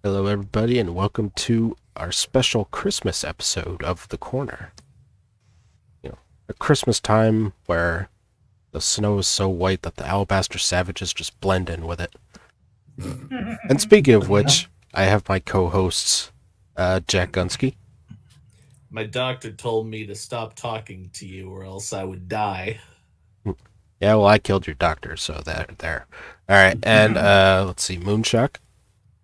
Hello, everybody, and welcome to our special Christmas episode of The Corner. A Christmas time where the snow is so white that the alabaster savages just blend in with it. And speaking of which, I have my co-hosts, Jack Gunsky. My doctor told me to stop talking to you or else I would die. Yeah, well, I killed your doctor, so there. All right, and let's see, Moonshock.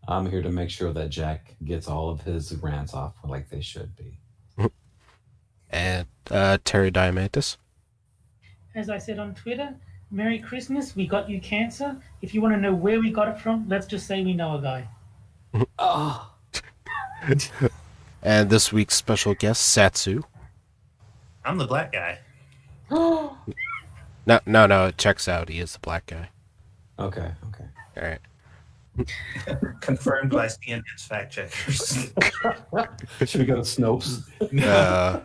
I'm here to make sure that Jack gets all of his rants off like they should be. And Terry Diamantis. As I said on Twitter, Merry Christmas, we got you cancer. If you want to know where we got it from, let's just say we know a guy. Oh, And this week's special guest, Satsu. I'm the black guy. No, it checks out. He is the black guy. okay. All right. Confirmed by CNN's fact checkers. Should we go to Snopes? No,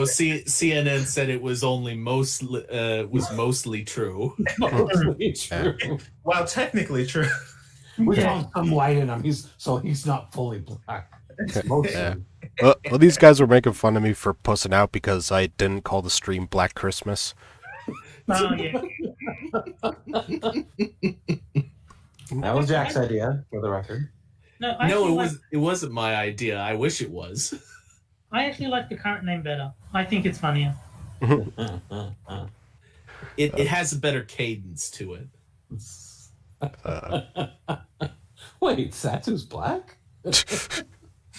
CNN said it was only mostly true. Mostly true. While technically true. We found some light in him. He's not fully black. Mostly. Yeah. Well, these guys were making fun of me for pussing out because I didn't call the stream Black Christmas. Oh, yeah. That was Jack's idea, for the record. No, It wasn't my idea. I wish it was. I actually like the current name better. I think it's funnier. It has a better cadence to it. Wait, Satsu's black?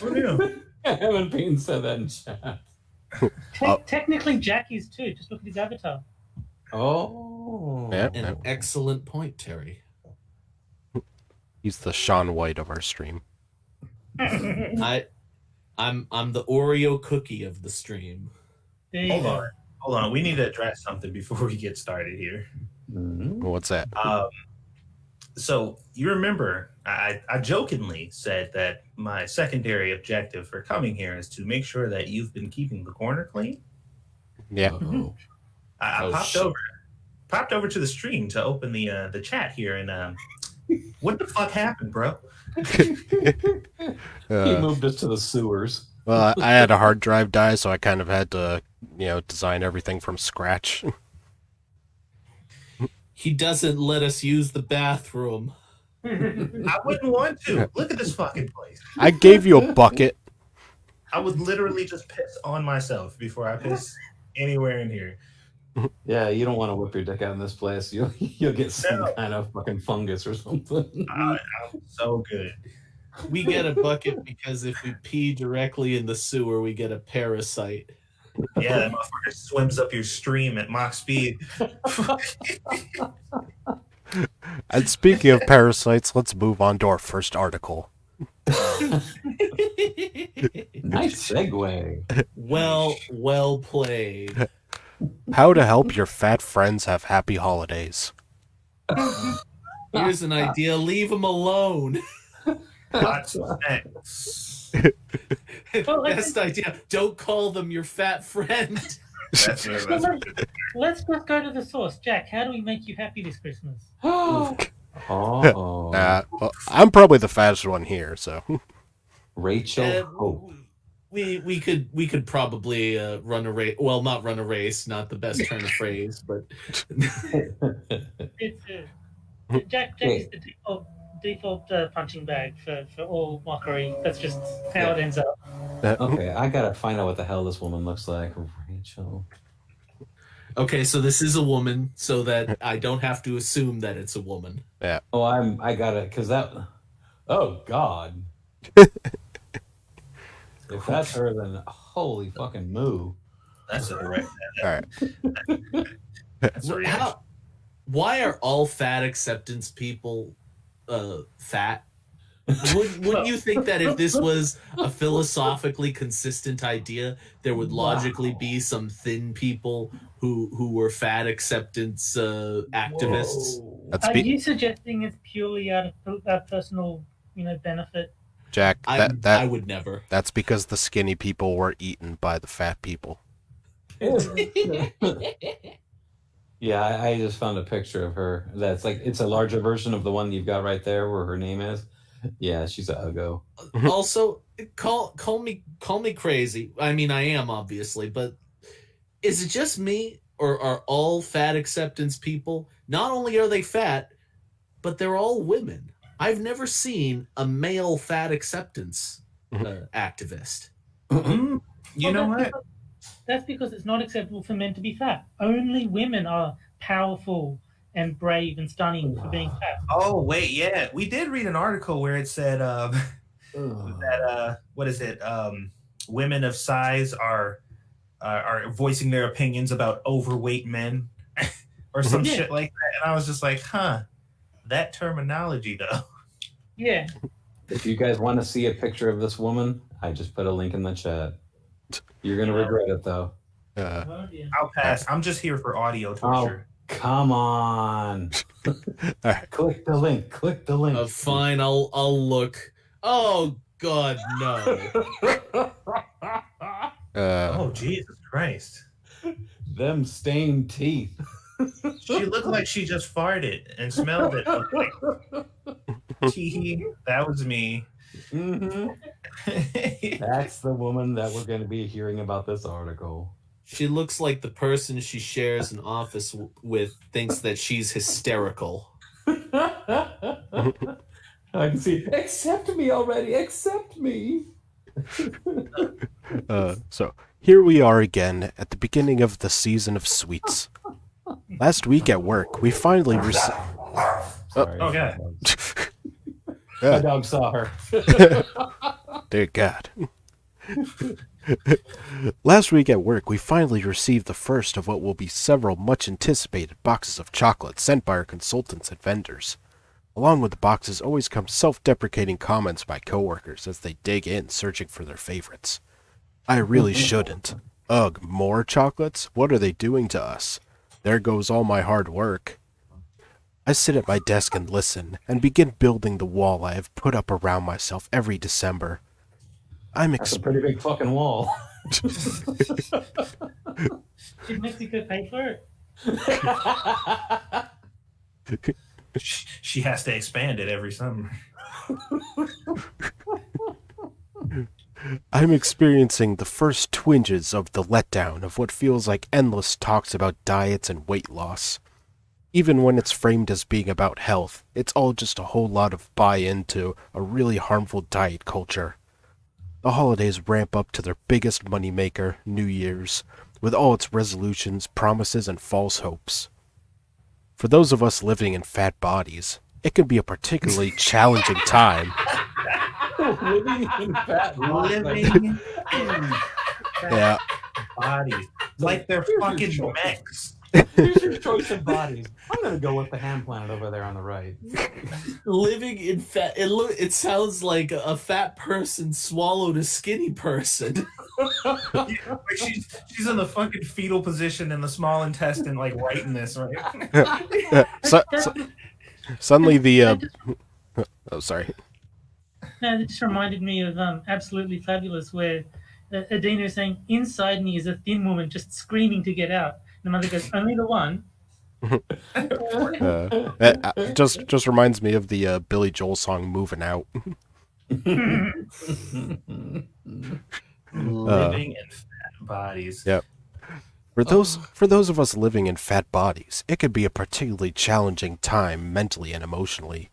Who knew? I haven't been said that in chat. Technically, Jack is too. Just look at his avatar. Oh. Yeah, An excellent point, Terry. he's the Sean White of our stream. I'm the Oreo cookie of the stream. There you Hold go. on. We need to address something before we get started here. Mhm. What's that? So you remember, I jokingly said that my secondary objective for coming here is to make sure that you've been keeping the corner clean. Yeah. Uh-oh. I Oh, popped shit. over to the stream to open the chat here, and what the fuck happened, bro? He Uh, moved us to the sewers. well, I had a hard drive die, so I kind of had to, design everything from scratch. He doesn't let us use the bathroom. I wouldn't want to. Look at this fucking place. I gave you a bucket. I would literally just piss on myself before I piss anywhere in here. Yeah, you don't want to whip your dick out in this place. You'll get some No. kind of fucking fungus or something. I'm so good. We get a bucket because if we pee directly in the sewer, we get a parasite. Yeah, that motherfucker swims up your stream at Mach speed. And speaking of parasites, let's move on to our first article. Nice segue. Well played. How to help your fat friends have happy holidays. Here's an idea. Leave them alone. Lots of thanks. Well, Best idea. Don't call them your fat friend. That's Let's just go to the source. Jack, how do we make you happy this Christmas? Oh. Well, I'm probably the fattest one here, so. Rachel Hope. We could probably run a race. Well, not run a race. Not the best turn of phrase, but It's, Jack is the default punching bag for all mockery. That's just how it ends up. Okay, I gotta find out what the hell this woman looks like. Rachel. okay. So this is a woman, so that I don't have to assume that it's a woman. Oh, I got it because that. Oh God. If that's her, then holy fucking moo. That's a right. All right. That's a reaction. Why are all fat acceptance people fat? Wouldn't you think that if this was a philosophically consistent idea, there would logically be some thin people who were fat acceptance activists? Whoa. That's Are you suggesting it's purely out of personal, benefit? Jack, I would never. that's because the skinny people were eaten by the fat people. Yeah, I just found a picture of her. That's like it's a larger version of the one you've got right there, where her name is. Yeah, she's a uggo. Also, call me crazy. I mean, I am obviously, but is it just me, or are all fat acceptance people? Not only are they fat, but they're all women. I've never seen a male fat acceptance activist. Mm, you know what? That's because it's not acceptable for men to be fat. Only women are powerful and brave and stunning for being fat. Oh wait, yeah, we did read an article where it said that what is it? Women of size are voicing their opinions about overweight men or some Yeah. shit like that, and I was just like, huh, that terminology though. Yeah. If you guys want to see a picture of this woman, I just put a link in the chat. You're gonna regret it though. Oh, dear. I'll pass. I'm just here for audio torture. Come on. All right. Click the link. Click the link. Fine, I'll look. Oh God, no! Oh Jesus Christ! Them stained teeth. She looked like she just farted and smelled it. Tee, that was me. Mm-hmm. That's the woman that we're going to be hearing about this article. She looks like the person she shares an office with thinks that she's hysterical. I can see. Accept me already. Accept me. So here we are again at the beginning of the season of sweets. Last week at work, we finally received. Sorry. Oh, God. My dog saw her. Dear God. Last week at work, we finally received the first of what will be several much anticipated boxes of chocolate sent by our consultants and vendors. Along with the boxes always come self-deprecating comments by coworkers as they dig in searching for their favorites. I really shouldn't. Ugh, more chocolates? What are they doing to us? There goes all my hard work. I sit at my desk and listen, and begin building the wall I have put up around myself every December. That's a pretty big fucking wall. Did Mexico pay for it? She has to expand it every summer. I'm experiencing the first twinges of the letdown of what feels like endless talks about diets and weight loss. Even when it's framed as being about health, it's all just a whole lot of buy-in to a really harmful diet culture. The holidays ramp up to their biggest moneymaker, New Year's, with all its resolutions, promises, and false hopes. For those of us living in fat bodies, it can be a particularly challenging time. Living in fat Living in Yeah. bodies. Like they're fucking mechs. Here's your choice of bodies. I'm gonna go with the ham planet over there on the right. Living in fat. It sounds like a fat person swallowed a skinny person. She's in the fucking fetal position in the small intestine, like writing this, right? Suddenly the oh, sorry. No, this just reminded me of Absolutely Fabulous, where Adina is saying, inside me is a thin woman just screaming to get out. The mother goes, only the one. Just reminds me of the Billy Joel song "Moving Out." Living in fat bodies. Yep. For those of us living in fat bodies, it could be a particularly challenging time mentally and emotionally.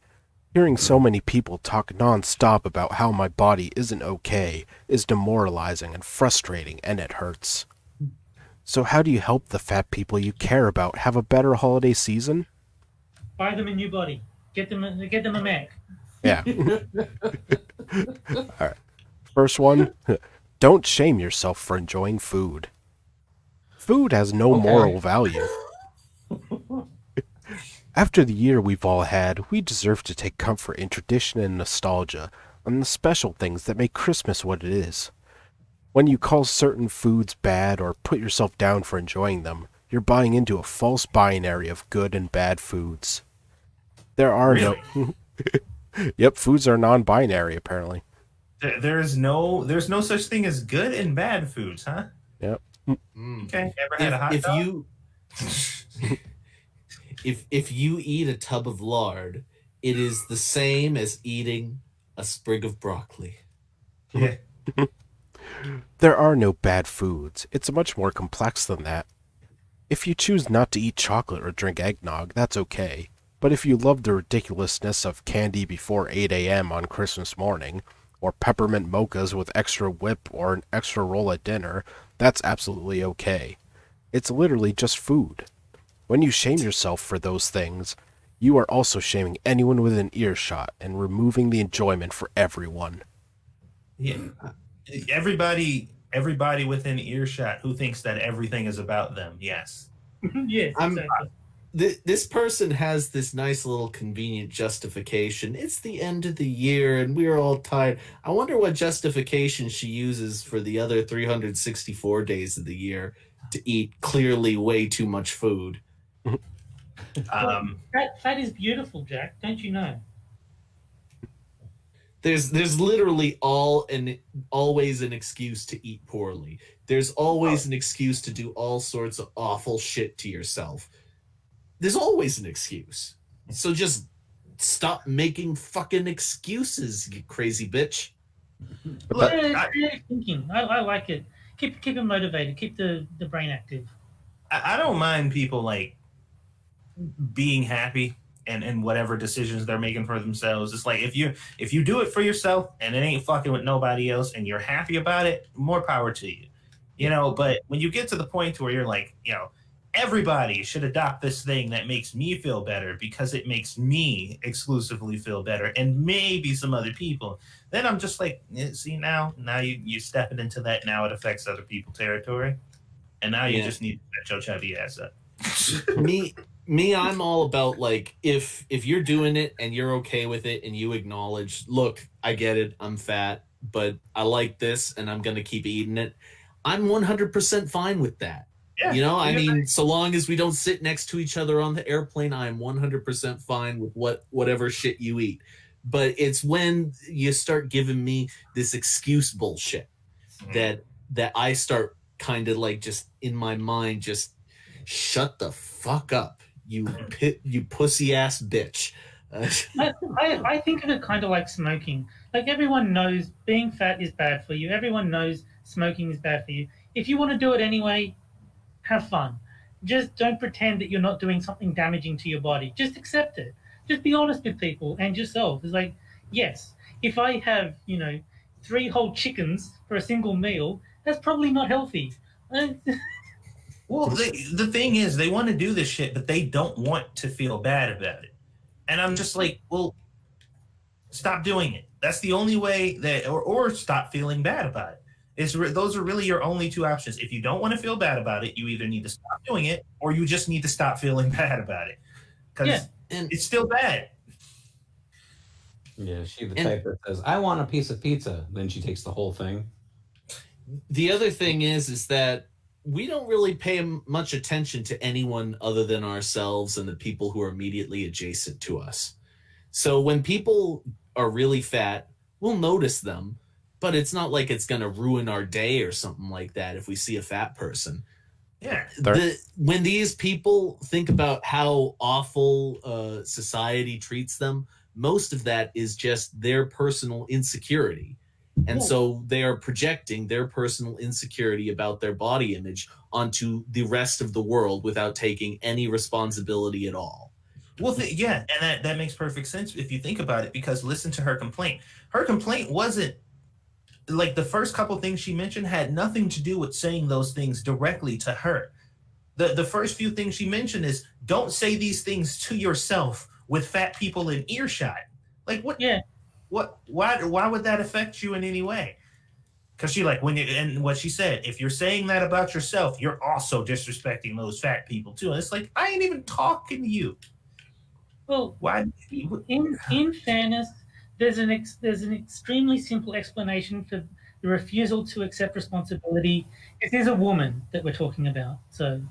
Hearing so many people talk non-stop about how my body isn't okay is demoralizing and frustrating, and it hurts. So how do you help the fat people you care about have a better holiday season? Buy them a new body. Get them a Mac. Yeah. All right. First one, don't shame yourself for enjoying food. Food has no moral value. After the year we've all had, we deserve to take comfort in tradition and nostalgia and the special things that make Christmas what it is. When you call certain foods bad or put yourself down for enjoying them, you're buying into a false binary of good and bad foods. There are Really? no... Yep, foods are non-binary, apparently. There's no such thing as good and bad foods, huh? Yep. Okay, ever had a hot dog? If you eat a tub of lard, it is the same as eating a sprig of broccoli. Yeah. There are no bad foods. It's much more complex than that. If you choose not to eat chocolate or drink eggnog, that's okay. But if you love the ridiculousness of candy before 8 a.m. on Christmas morning, or peppermint mochas with extra whip or an extra roll at dinner, that's absolutely okay. It's literally just food. When you shame yourself for those things, you are also shaming anyone within earshot and removing the enjoyment for everyone. Yeah. Everybody within earshot who thinks that everything is about them. Yes. Yes, I'm- exactly. This person has this nice little convenient justification. It's the end of the year and we're all tired. I wonder what justification she uses for the other 364 days of the year to eat clearly way too much food. Fat is beautiful, Jack. Don't you know? There's literally always an excuse to eat poorly. There's always an excuse to do all sorts of awful shit to yourself. There's always an excuse. So just stop making fucking excuses, you crazy bitch. Look, Creative thinking. I like it. Keep it motivated. Keep the brain active. I don't mind people like being happy and whatever decisions they're making for themselves. It's like if you do it for yourself and it ain't fucking with nobody else and you're happy about it, more power to you. You know, but when you get to the point where you're like, you know, everybody should adopt this thing that makes me feel better because it makes me exclusively feel better and maybe some other people, then I'm just like, see, now you're stepping into that. Now it affects other people territory. And now you just need to set your chubby ass up. me, I'm all about like if you're doing it and you're okay with it and you acknowledge, look, I get it, I'm fat, but I like this and I'm gonna keep eating it. I'm 100% fine with that. Yeah, you know, I mean, so long as we don't sit next to each other on the airplane, I am 100% fine with whatever shit you eat. But it's when you start giving me this excuse bullshit that I start kind of like just in my mind, just shut the fuck up, you pussy ass bitch. I think of it kind of like smoking. Like everyone knows being fat is bad for you. Everyone knows smoking is bad for you. If you want to do it anyway, have fun. Just don't pretend that you're not doing something damaging to your body. Just accept it. Just be honest with people and yourself. It's like, yes, if I have, 3 whole chickens for a single meal, that's probably not healthy. Well, the thing is, they want to do this shit, but they don't want to feel bad about it. And I'm just like, well, stop doing it. That's the only way that, or stop feeling bad about it. Those are really your only 2 options. If you don't want to feel bad about it, you either need to stop doing it or you just need to stop feeling bad about it. Because it's still bad. Yeah, she's the type that says, I want a piece of pizza. Then she takes the whole thing. The other thing is that we don't really pay much attention to anyone other than ourselves and the people who are immediately adjacent to us. So when people are really fat, we'll notice them. But it's not like it's going to ruin our day or something like that if we see a fat person. Yeah. When these people think about how awful society treats them, most of that is just their personal insecurity. And so they are projecting their personal insecurity about their body image onto the rest of the world without taking any responsibility at all. Well, and that makes perfect sense if you think about it, because listen to her complaint. Her complaint wasn't, like, the first couple things she mentioned had nothing to do with saying those things directly to her. The first few things she mentioned is, don't say these things to yourself with fat people in earshot. Like, what? Yeah. Why would that affect you in any way? Because and what she said, if you're saying that about yourself, you're also disrespecting those fat people too. And it's like, I ain't even talking to you. Well, Why? In fairness, there's an extremely simple explanation for the refusal to accept responsibility. It is a woman that we're talking about, so.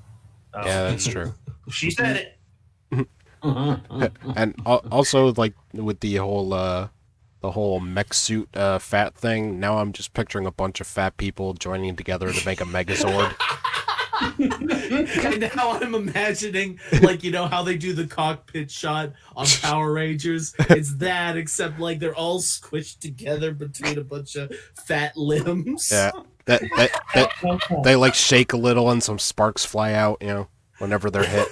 Yeah, that's true. She said it. And also, like, with the whole mech suit fat thing, now I'm just picturing a bunch of fat people joining together to make a Megazord. And now I'm imagining, like, you know how they do the cockpit shot on Power Rangers? It's that, except like they're all squished together between a bunch of fat limbs. Yeah, they like shake a little and some sparks fly out, you know, whenever they're hit.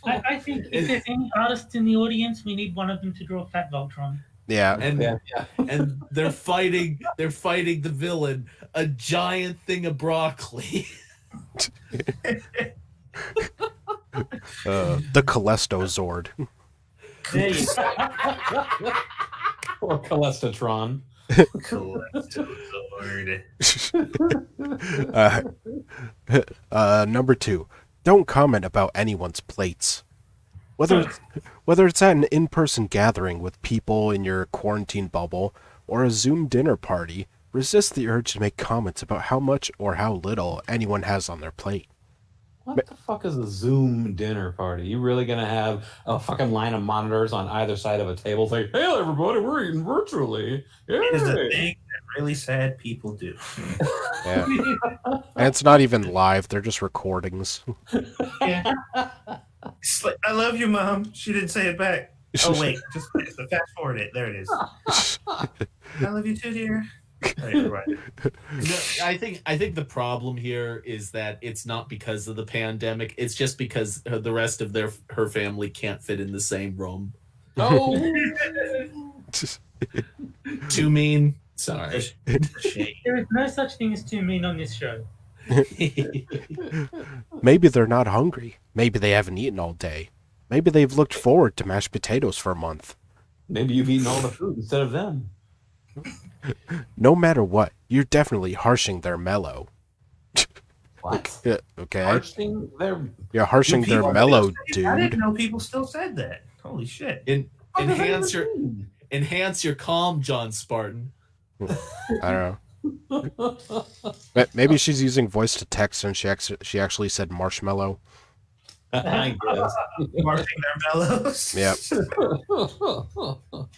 I think if there's any artists in the audience, we need one of them to draw Fat Voltron. Yeah, And they're fighting the villain, a giant thing of broccoli. the Callisto Zord. There you go. Or Calestatron. Number 2, don't comment about anyone's plates. Whether it's at an in-person gathering with people in your quarantine bubble or a Zoom dinner party, resist the urge to make comments about how much or how little anyone has on their plate. What the fuck is a Zoom dinner party? You really gonna have a fucking line of monitors on either side of a table saying, "Hey, everybody, we're eating virtually." It is a Yay." thing that really sad people do. Yeah. And it's not even live, they're just recordings. Yeah. It's like, I love you, Mom. She didn't say it back. Oh, wait. Just fast forward it. There it is. I love you too, dear. Oh, you're right. No, I think the problem here is that it's not because of the pandemic. It's just because the rest of her family can't fit in the same room. Oh, Too mean. Sorry. There is no such thing as too mean on this show. Maybe they're not hungry. Maybe they haven't eaten all day. Maybe they've looked forward to mashed potatoes for a month. maybe you've eaten all the food instead of them. No matter what, you're definitely harshing their mellow. What? Yeah, okay? Harshing their You're harshing their mellow, I dude. didn't know people still said that. Holy shit. Enhance your calm, John Spartan. I don't know. Maybe she's using voice to text and she actually said marshmallow. I guess. Marching their mellows. Yep. Oh,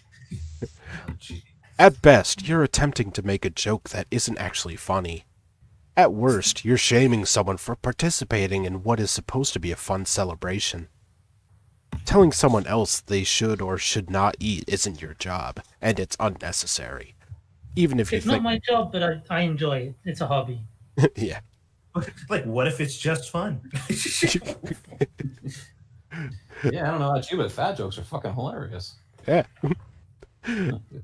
gee. At best, you're attempting to make a joke that isn't actually funny. At worst, you're shaming someone for participating in what is supposed to be a fun celebration. Telling someone else they should or should not eat isn't your job, and it's unnecessary. Even if you It's not think... my job, but I enjoy it. It's a hobby. Yeah. Like, what if it's just fun? Yeah, I don't know about you, but fat jokes are fucking hilarious. Yeah.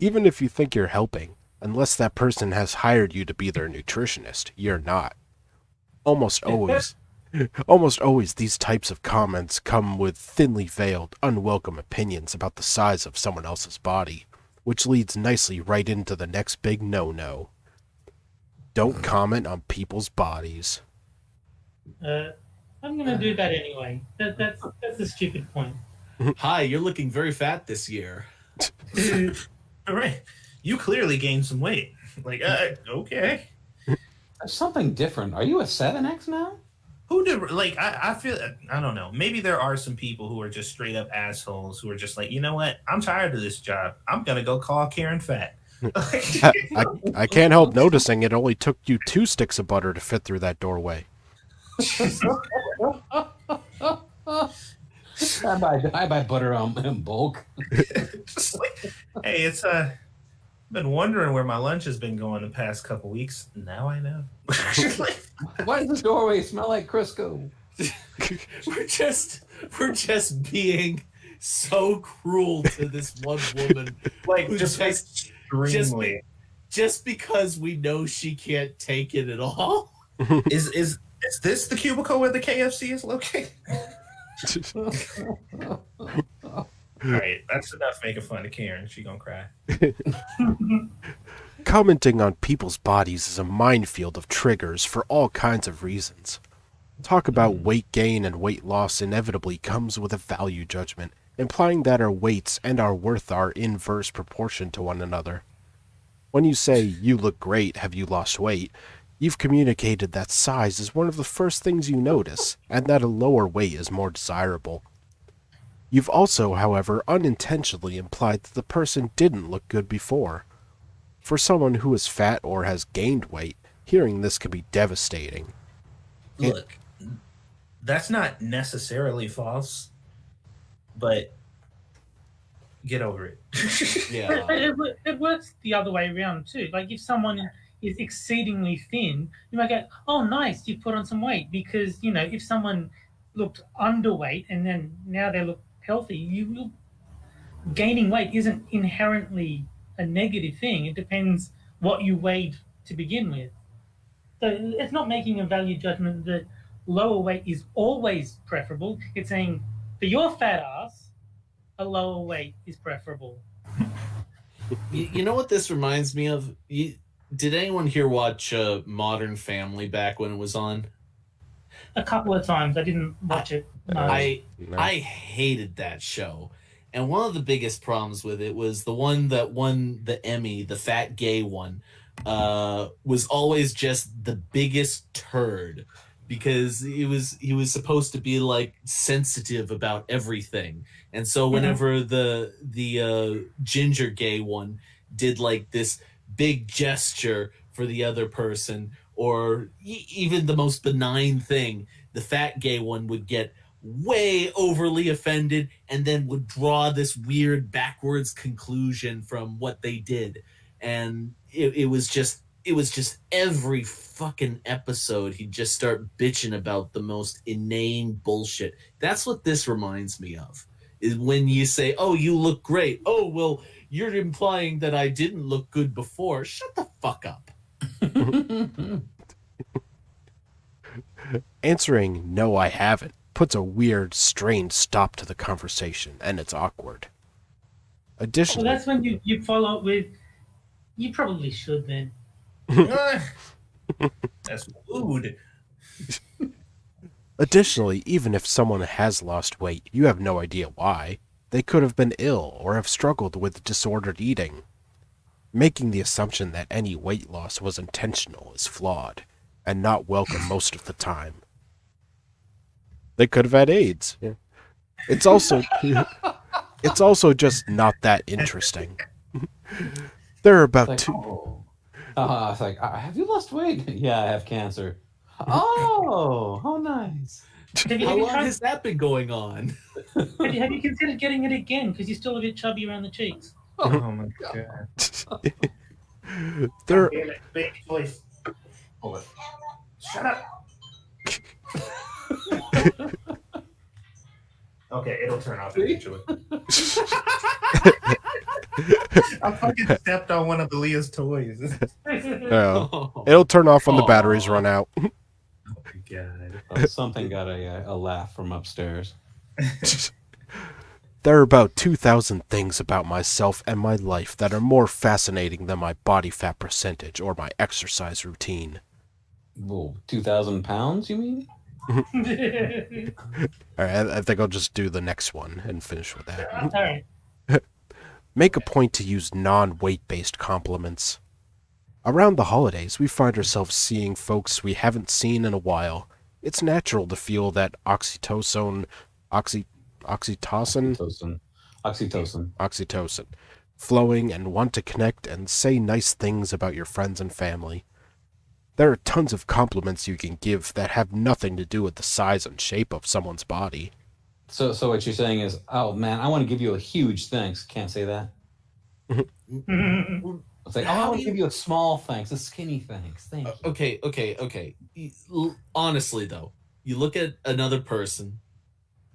Even if you think you're helping, unless that person has hired you to be their nutritionist, you're not. Almost always these types of comments come with thinly veiled, unwelcome opinions about the size of someone else's body, which leads nicely right into the next big no-no. Don't comment on people's bodies. I'm gonna do that anyway. That's a stupid point. Hi, you're looking very fat this year. All right. You clearly gained some weight. Like, okay. There's something different. Are you a 7X now? Who did, like, I feel, I don't know. Maybe there are some people who are just straight up assholes who are just like, you know what? I'm tired of this job. I'm going to go call Karen fat. I can't help noticing it only took you 2 sticks of butter to fit through that doorway. I buy butter in bulk. Just like, hey, it's been wondering where my lunch has been going the past couple weeks. Now I know. Why does the doorway smell like Crisco? We're just being so cruel to this one woman. Like, who just extremely. Just because we know she can't take it at all. Is this the cubicle where the KFC is located? All right, that's enough making fun of Karen. She gonna cry. Commenting on people's bodies is a minefield of triggers for all kinds of reasons. Talk about weight gain and weight loss inevitably comes with a value judgment, implying that our weights and our worth are in inverse proportion to one another. When you say, "You look great, have you lost weight?" you've communicated that size is one of the first things you notice, and that a lower weight is more desirable. You've also, however, unintentionally implied that the person didn't look good before. For someone who is fat or has gained weight, hearing this can be devastating. Look, that's not necessarily false, but get over it. But Yeah. it works the other way around too. Like if someone is exceedingly thin, you might go, "Oh, nice, you put on some weight." Because if someone looked underweight and then now they look healthy, gaining weight isn't inherently a negative thing. It depends what you weighed to begin with. So it's not making a value judgment that lower weight is always preferable. It's saying for your fat ass, a lower weight is preferable. You know what this reminds me of? Did anyone here watch Modern Family back when it was on? A couple of times I didn't watch it. No. I hated that show. And one of the biggest problems with it was the one that won the Emmy, the fat gay one, was always just the biggest turd because he was supposed to be like sensitive about everything. And so whenever the ginger gay one did like this big gesture for the other person or even the most benign thing, the fat gay one would get way overly offended and then would draw this weird backwards conclusion from what they did. And it was just every fucking episode he'd just start bitching about the most inane bullshit. That's what this reminds me of. Is when you say, "Oh, you look great." "Oh, well, you're implying that I didn't look good before." Shut the fuck up. Answering "No, I haven't" puts a weird, strained stop to the conversation, and it's awkward. Well, Additionally, that's when you follow up with, "You probably should then." That's rude. even if someone has lost weight, you have no idea why. They could have been ill or have struggled with disordered eating. Making the assumption that any weight loss was intentional is flawed, and not welcome most of the time. They could have had AIDS. Yeah. It's also just not that interesting. There are about It's like, have you lost weight? Yeah, I have cancer. Oh, nice. Have How you long has that been going on? have you considered getting it again? Because you're still a bit chubby around the cheeks. Oh my god. There, Big voice. Hold it. Shut up. Okay, it'll turn off eventually. I fucking stepped on one of the Leah's toys. it'll turn off when the batteries run out. Oh my god. Something got a laugh from upstairs. There are about 2,000 things about myself and my life that are more fascinating than my body fat percentage or my exercise routine. Whoa, 2,000 pounds, you mean? All right, I think I'll just do the next one and finish with that. All right. Make a point to use non-weight-based compliments. Around the holidays, we find ourselves seeing folks we haven't seen in a while. It's natural to feel that oxytocin flowing and want to connect and say nice things about your friends and family. There are tons of compliments you can give that have nothing to do with the size and shape of someone's body. So what you're saying is, oh man, I want to give you a huge thanks. Can't say that. It's like, I want to give you a small thanks, a skinny thanks. Thank you. Okay. Honestly, though, you look at another person,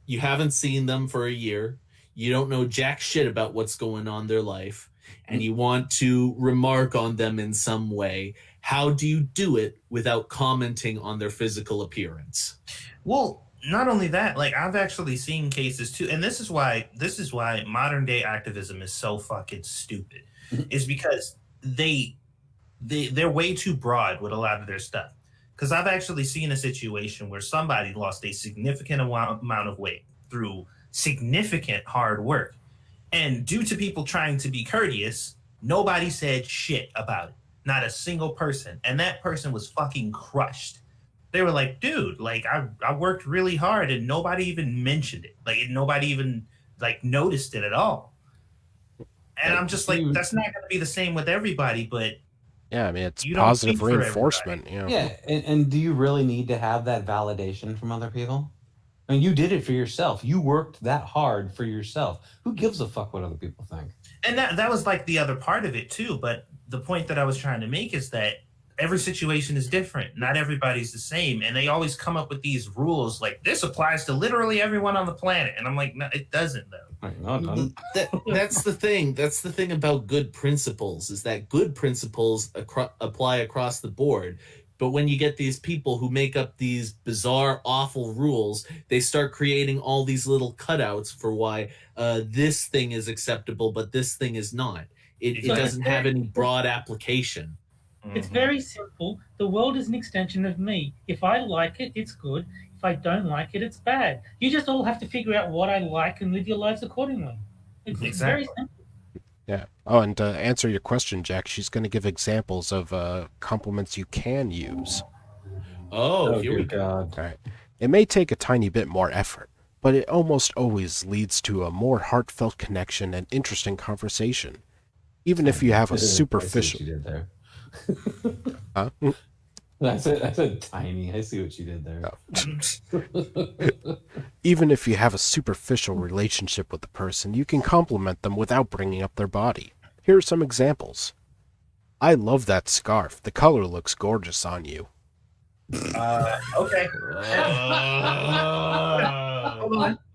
you haven't seen them for a year, you don't know jack shit about what's going on in their life, and you want to remark on them in some way. How do you do it without commenting on their physical appearance? Well, not only that, like I've actually seen cases too, and this is why modern day activism is so fucking stupid. Is because they're way too broad with a lot of their stuff. Because I've actually seen a situation where somebody lost a significant amount of weight through significant hard work, and due to people trying to be courteous, nobody said shit about it. Not a single person, and that person was fucking crushed. They were like, dude, like I worked really hard and nobody even mentioned it. Like nobody even like noticed it at all. And I'm just like, that's not going to be the same with everybody, but Yeah, I mean, it's You don't positive speak for reinforcement. You know. Yeah, and do you really need to have that validation from other people? I mean, you did it for yourself. You worked that hard for yourself. Who gives a fuck what other people think? And that was like the other part of it too. But the point that I was trying to make is that every situation is different. Not everybody's the same, and they always come up with these rules like this applies to literally everyone on the planet. And I'm like, no, it doesn't though. Right, no, it doesn't. That's the thing. That's the thing about good principles is that good principles apply across the board. But when you get these people who make up these bizarre, awful rules, they start creating all these little cutouts for why this thing is acceptable, but this thing is not. It doesn't have any broad application. It's very simple. The world is an extension of me. If I like it, it's good. If I don't like it, it's bad. You just all have to figure out what I like and live your lives accordingly. It's very simple. Yeah. Oh, and to answer your question, Jack, she's going to give examples of compliments you can use. Oh, here we good go. God. All right. It may take a tiny bit more effort, but it almost always leads to a more heartfelt connection and interesting conversation. Even if you have a superficial... I see what you did there. Huh? I said tiny. I see what you did there. Even if you have a superficial relationship with the person, you can compliment them without bringing up their body. Here are some examples. I love that scarf. The color looks gorgeous on you. Okay.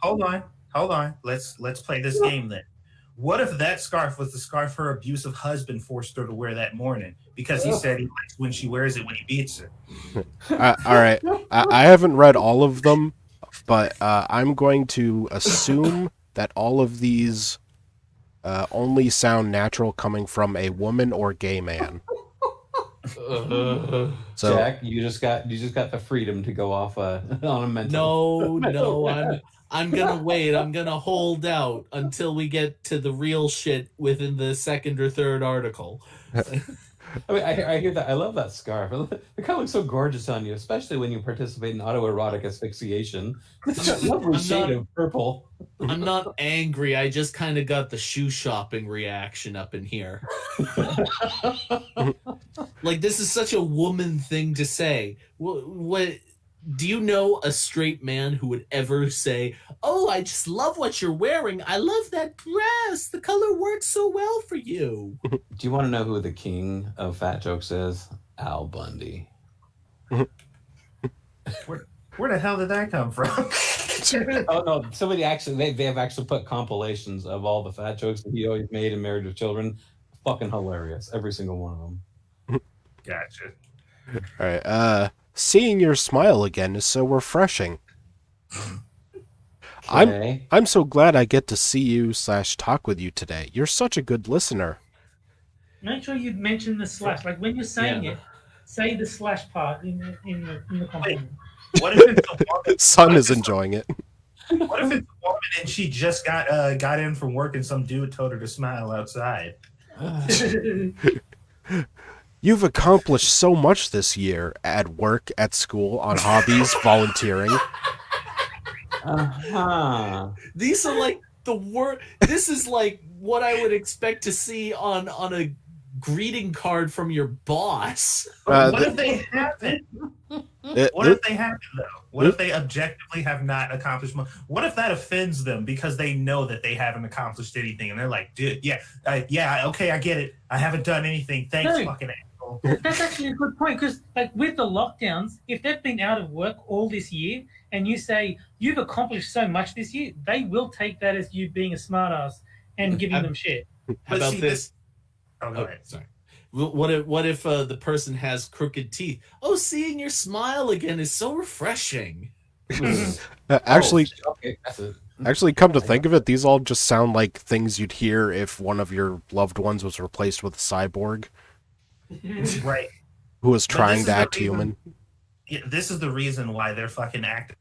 Hold on. Let's play this game then. What if that scarf was the scarf her abusive husband forced her to wear that morning because he said he likes when she wears it when he beats her? All right. I haven't read all of them, but I'm going to assume that all of these only sound natural coming from a woman or gay man. So, Jack, you just got the freedom to go off on a mental. No, I'm gonna wait. I'm gonna hold out until we get to the real shit within the second or third article. I mean, I hear that. I love that scarf. It kind of looks so gorgeous on you, especially when you participate in autoerotic asphyxiation. It's a lovely shade of purple. I'm not angry. I just kind of got the shoe shopping reaction up in here. Like, this is such a woman thing to say. What do you know a straight man who would ever say, "Oh, I just love what you're wearing. I love that dress. The color works so well for you." Do you want to know who the king of fat jokes is? Al Bundy. Where the hell did that come from? Oh no! Somebody actually they have actually put compilations of all the fat jokes that he always made in Married with Children. Fucking hilarious, every single one of them. Gotcha. all right. Seeing your smile again is so refreshing. Okay. I'm so glad I get to see you / talk with you today. You're such a good listener. Make sure you mention the slash. Like when you're saying it, say the slash part in the compliment. What if it's a woman? Son is enjoying it. What if it's a woman and she just got in from work and some dude told her to smile outside? You've accomplished so much this year at work, at school, on hobbies, volunteering. These are like the word. This is like what I would expect to see on a greeting card from your boss. What if they haven't? What if they haven't though? What if they objectively have not accomplished much? What if that offends them because they know that they haven't accomplished anything and they're like, dude, okay, I get it. I haven't done anything. Thanks, fucking asshole. That's actually a good point because, like, with the lockdowns, if they've been out of work all this year and you say you've accomplished so much this year, they will take that as you being a smartass and giving them shit. How about this? Oh, go ahead. Sorry. What if the person has crooked teeth? Oh, seeing your smile again is so refreshing. Actually, okay, that's it. Actually, come to think of it, these all just sound like things you'd hear if one of your loved ones was replaced with a cyborg Right. who was But trying this to is the act human. Yeah, this is the reason why their fucking act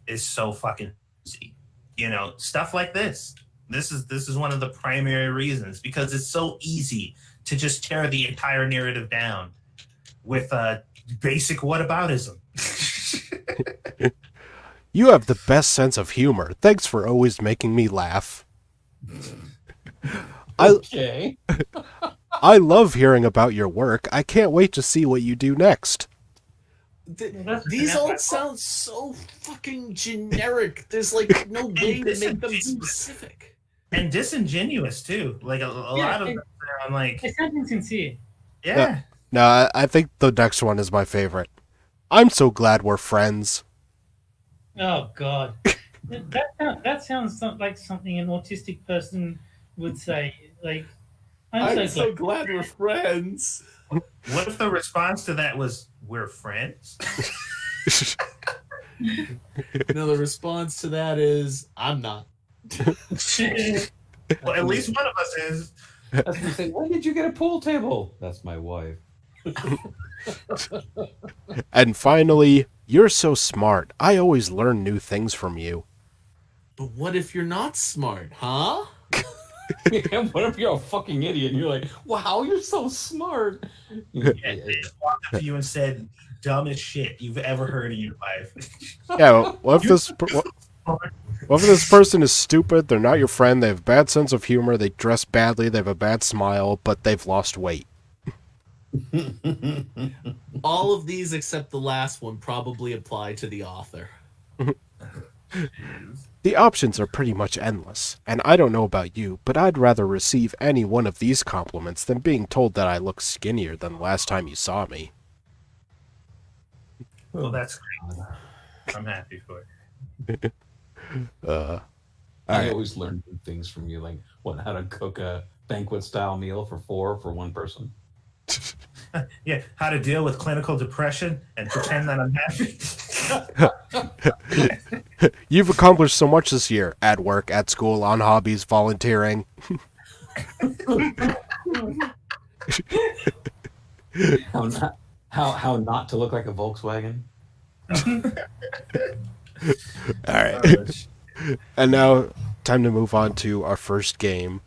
is so fucking easy. You know, stuff like this. This is one of the primary reasons because it's so easy to just tear the entire narrative down with basic whataboutism. You have the best sense of humor. Thanks for always making me laugh. Okay. I love hearing about your work. I can't wait to see what you do next. These all sound so fucking generic. There's like no way to make them specific. And disingenuous too. Like a lot of them sound like It sounds insincere. yeah. No, I think the next one is my favorite. I'm so glad we're friends. Oh God, that sounds like something an autistic person would say. Like, I'm so glad we're friends. What if the response to that was "We're friends"? No, the response to that is I'm not. Well, at least one of us is. That's when you say, when did you get a pool table? That's my wife. And finally, you're so smart. I always learn new things from you. But what if you're not smart, huh? What if you're a fucking idiot and you're like, wow, you're so smart? Yeah, they just walked up to you and said, "Dumbest shit you've ever heard in your life." Yeah, well, what if this person is stupid, they're not your friend, they have a bad sense of humor, they dress badly, they have a bad smile, but they've lost weight? All of these except the last one probably apply to the author. The options are pretty much endless, and I don't know about you, but I'd rather receive any one of these compliments than being told that I look skinnier than the last time you saw me. Well, that's great. I'm happy for it. I Alright. always learn new things from you, like how to cook a banquet-style meal for one person. Yeah, how to deal with clinical depression and pretend that I'm happy. You've accomplished so much this year, at work, at school, on hobbies, volunteering. How not to look like a Volkswagen. Alright. And now, time to move on to our first game,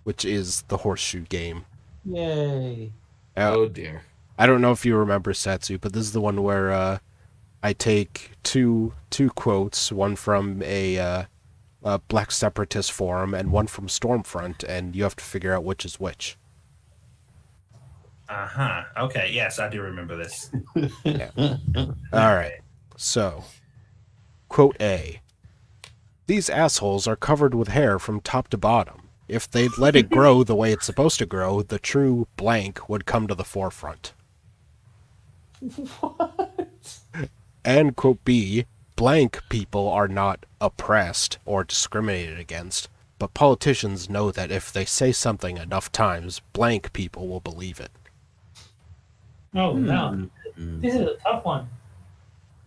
which is the horseshoe game. Yay. Oh dear. I don't know if you remember Satsu, but this is the one where I take two quotes, one from a Black Separatist forum and one from Stormfront, and you have to figure out which is which. Uh-huh. Okay, yes, I do remember this. Alright, so, quote A. These assholes are covered with hair from top to bottom. If they'd let it grow the way it's supposed to grow, the true blank would come to the forefront. What? And quote B, blank people are not oppressed or discriminated against, but politicians know that if they say something enough times, blank people will believe it. Oh no, this is a tough one.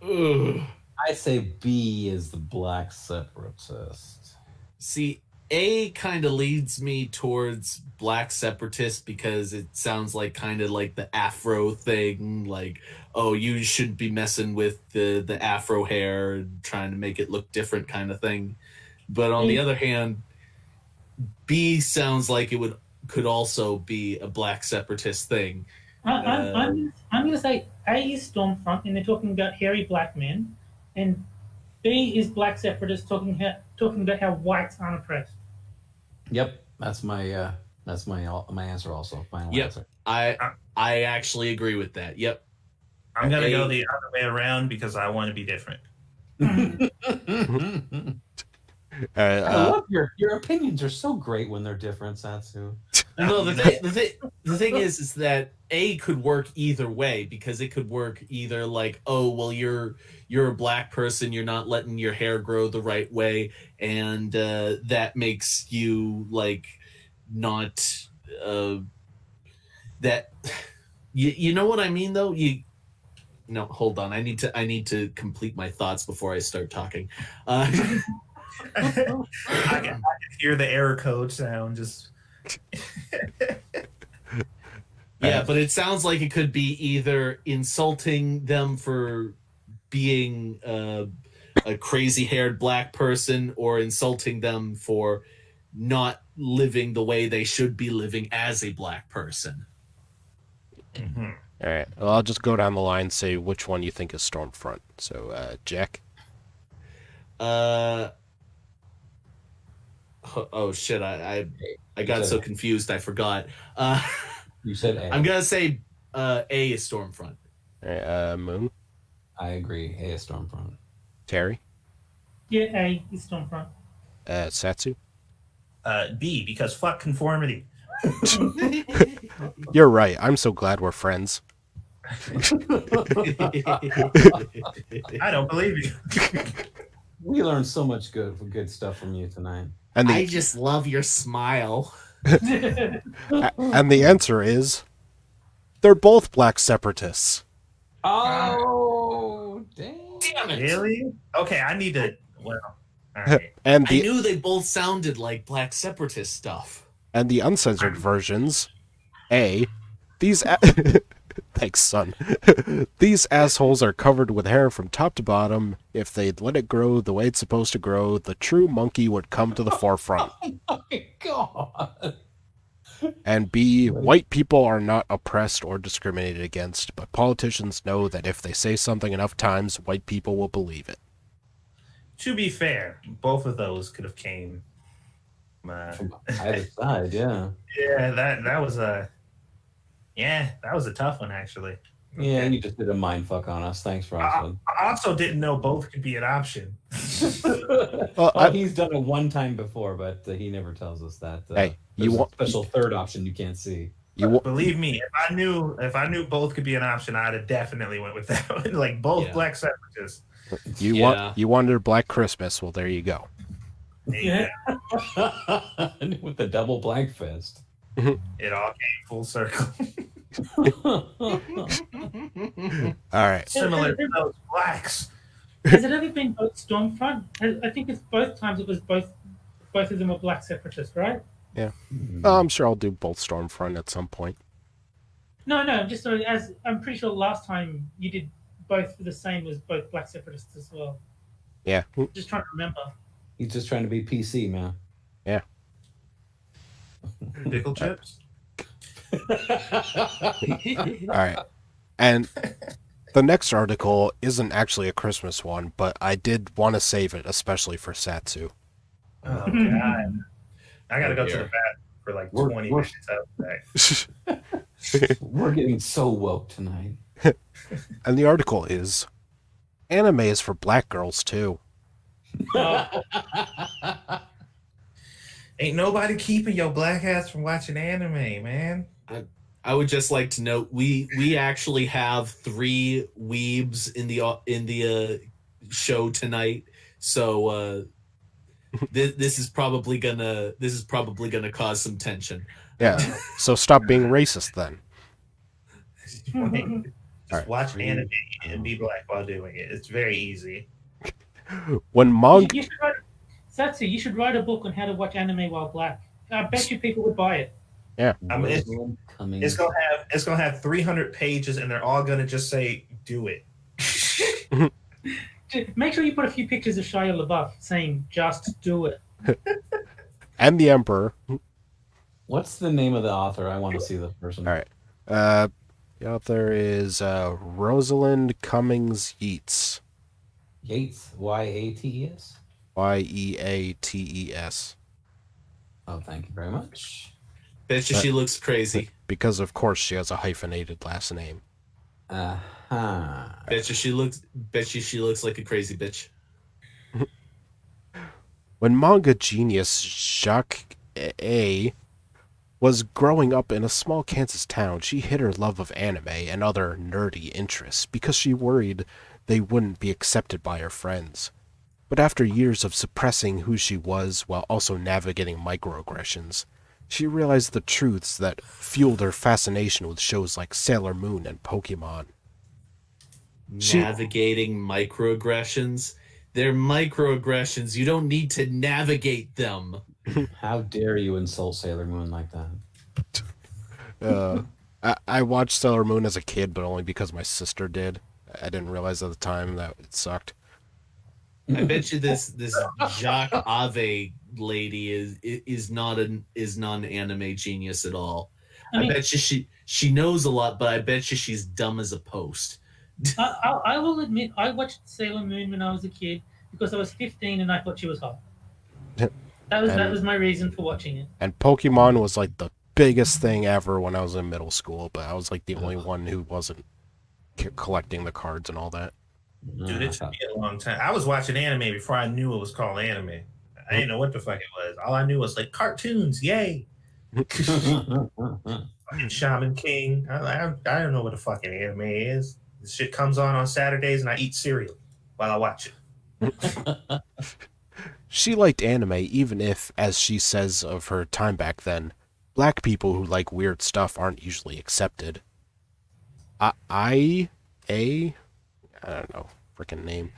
Ugh. I say B is the Black Separatist. See, A kind of leads me towards Black Separatist because it sounds like kind of like the Afro thing, like, oh, you shouldn't be messing with the Afro hair and trying to make it look different kind of thing. But on the other hand, B sounds like it could also be a Black Separatist thing. I'm going to say A is Stormfront, and they're talking about hairy black men, and B is Black Separatists talking about how whites aren't oppressed. Yep, that's my answer also. Final Yep. answer. I actually agree with that. Yep. I'm going to A. go the other way around because I want to be different. I love your opinions are so great when they're different, Satsu. No, the thing is that A could work either way, because it could work either like, oh, well, you're a black person, you're not letting your hair grow the right way, and that makes you like not that you know what I mean though. No, hold on. I need to complete my thoughts before I start talking. I can hear the error code sound just. Yeah, but it sounds like it could be either insulting them for being a crazy-haired black person, or insulting them for not living the way they should be living as a black person. Mhm. All right. Well, I'll just go down the line and say which one you think is Stormfront. So, Jack? Oh shit! I got so confused I forgot. You said A. I'm gonna say A is Stormfront. Moon, I agree. A is Stormfront. Terry, Yeah, A is Stormfront. Satsu. B, because fuck conformity. You're right. I'm so glad we're friends. I don't believe you. We learned so much good stuff from you tonight. And I the just love your smile. and the answer is they're both black separatists. Oh, damn it. Really? Okay, I need to. Well, all right. And I the knew they both sounded like black separatist stuff. and the uncensored versions, A, these thanks, son. These assholes are covered with hair from top to bottom. If they'd let it grow the way it's supposed to grow, the true monkey would come to the forefront. Oh my god. And B, white people are not oppressed or discriminated against, but politicians know that if they say something enough times, white people will believe it. To be fair, both of those could have came. From either side, yeah. Yeah, that was a. Yeah, that was a tough one actually. Yeah, you just did a mind fuck on us. Thanks, Frostwood. I also didn't know both could be an option. Well, He's done it one time before, but he never tells us that. Hey, there's you want a special third option you can't see. Believe me, if I knew both could be an option, I'd have definitely went with that one. Like both Yeah. black separatists. you wanted a Black Christmas. Well, there you go. Yeah. With the double blank fist. It all came full circle. All right. Similar to those blacks. Has it ever been both Stormfront? I think it's both times it was both of them were black separatists, right? I'm sure I'll do both Stormfront at some point. No, just as I'm pretty sure last time you did both the same as both black separatists as well. Yeah. Just trying to remember. He's just trying to be PC, man. Yeah. Pickle chips. All right. And the next article isn't actually a Christmas one, but I did want to save it, especially for Satsu. Oh god. I gotta go to the bathroom for like We're- 20 we're- minutes out there. We're getting so woke tonight. And the article is anime is for black girls too. Ain't nobody keeping your black ass from watching anime, man. I would just like to note we actually have 3 weebs in the show tonight, so this is probably gonna cause some tension. Yeah. So stop being racist then. Just Alright. watch anime and be black while doing it. It's very easy. When manga You should write, Satsu, you should write a book on how to watch anime while black. I bet you people would buy it. I mean, Coming. It's gonna have 300 pages, and they're all gonna just say, "Do it." Make sure you put a few pictures of Shia LaBeouf saying, "Just do it." and the Emperor. What's the name of the author? I want to see the person. All right. The author is Rosalind Cummings Yeats. Yates. Yates. Yeates. Oh, thank you very much. Bet you she looks crazy. Because of course she has a hyphenated last name. Uh-huh. Bet you she looks like a crazy bitch. When manga genius Jacques A was growing up in a small Kansas town, she hid her love of anime and other nerdy interests because she worried they wouldn't be accepted by her friends. But after years of suppressing who she was while also navigating microaggressions, she realized the truths that fueled her fascination with shows like Sailor Moon and Pokemon. Navigating microaggressions. They're microaggressions. You don't need to navigate them. How dare you insult Sailor Moon like that? I watched Sailor Moon as a kid, but only because my sister did. I didn't realize at the time that it sucked. I bet you this Jacques Ave lady is not an anime genius at all. I bet you she knows a lot, but I bet you she's dumb as a post. I will admit, I watched Sailor Moon when I was a kid because I was 15 and I thought she was hot. That was my reason for watching it. And Pokemon was like the biggest thing ever when I was in middle school, but I was like the only one who wasn't collecting the cards and all that. Dude, it took me a long time. I was watching anime before I knew it was called anime. I didn't know what the fuck it was. All I knew was like cartoons, yay! Fucking Shaman King. I don't know what a fucking anime is. This shit comes on Saturdays, and I eat cereal while I watch it. She liked anime, even if, as she says of her time back then, black people who like weird stuff aren't usually accepted. I don't know, freaking name,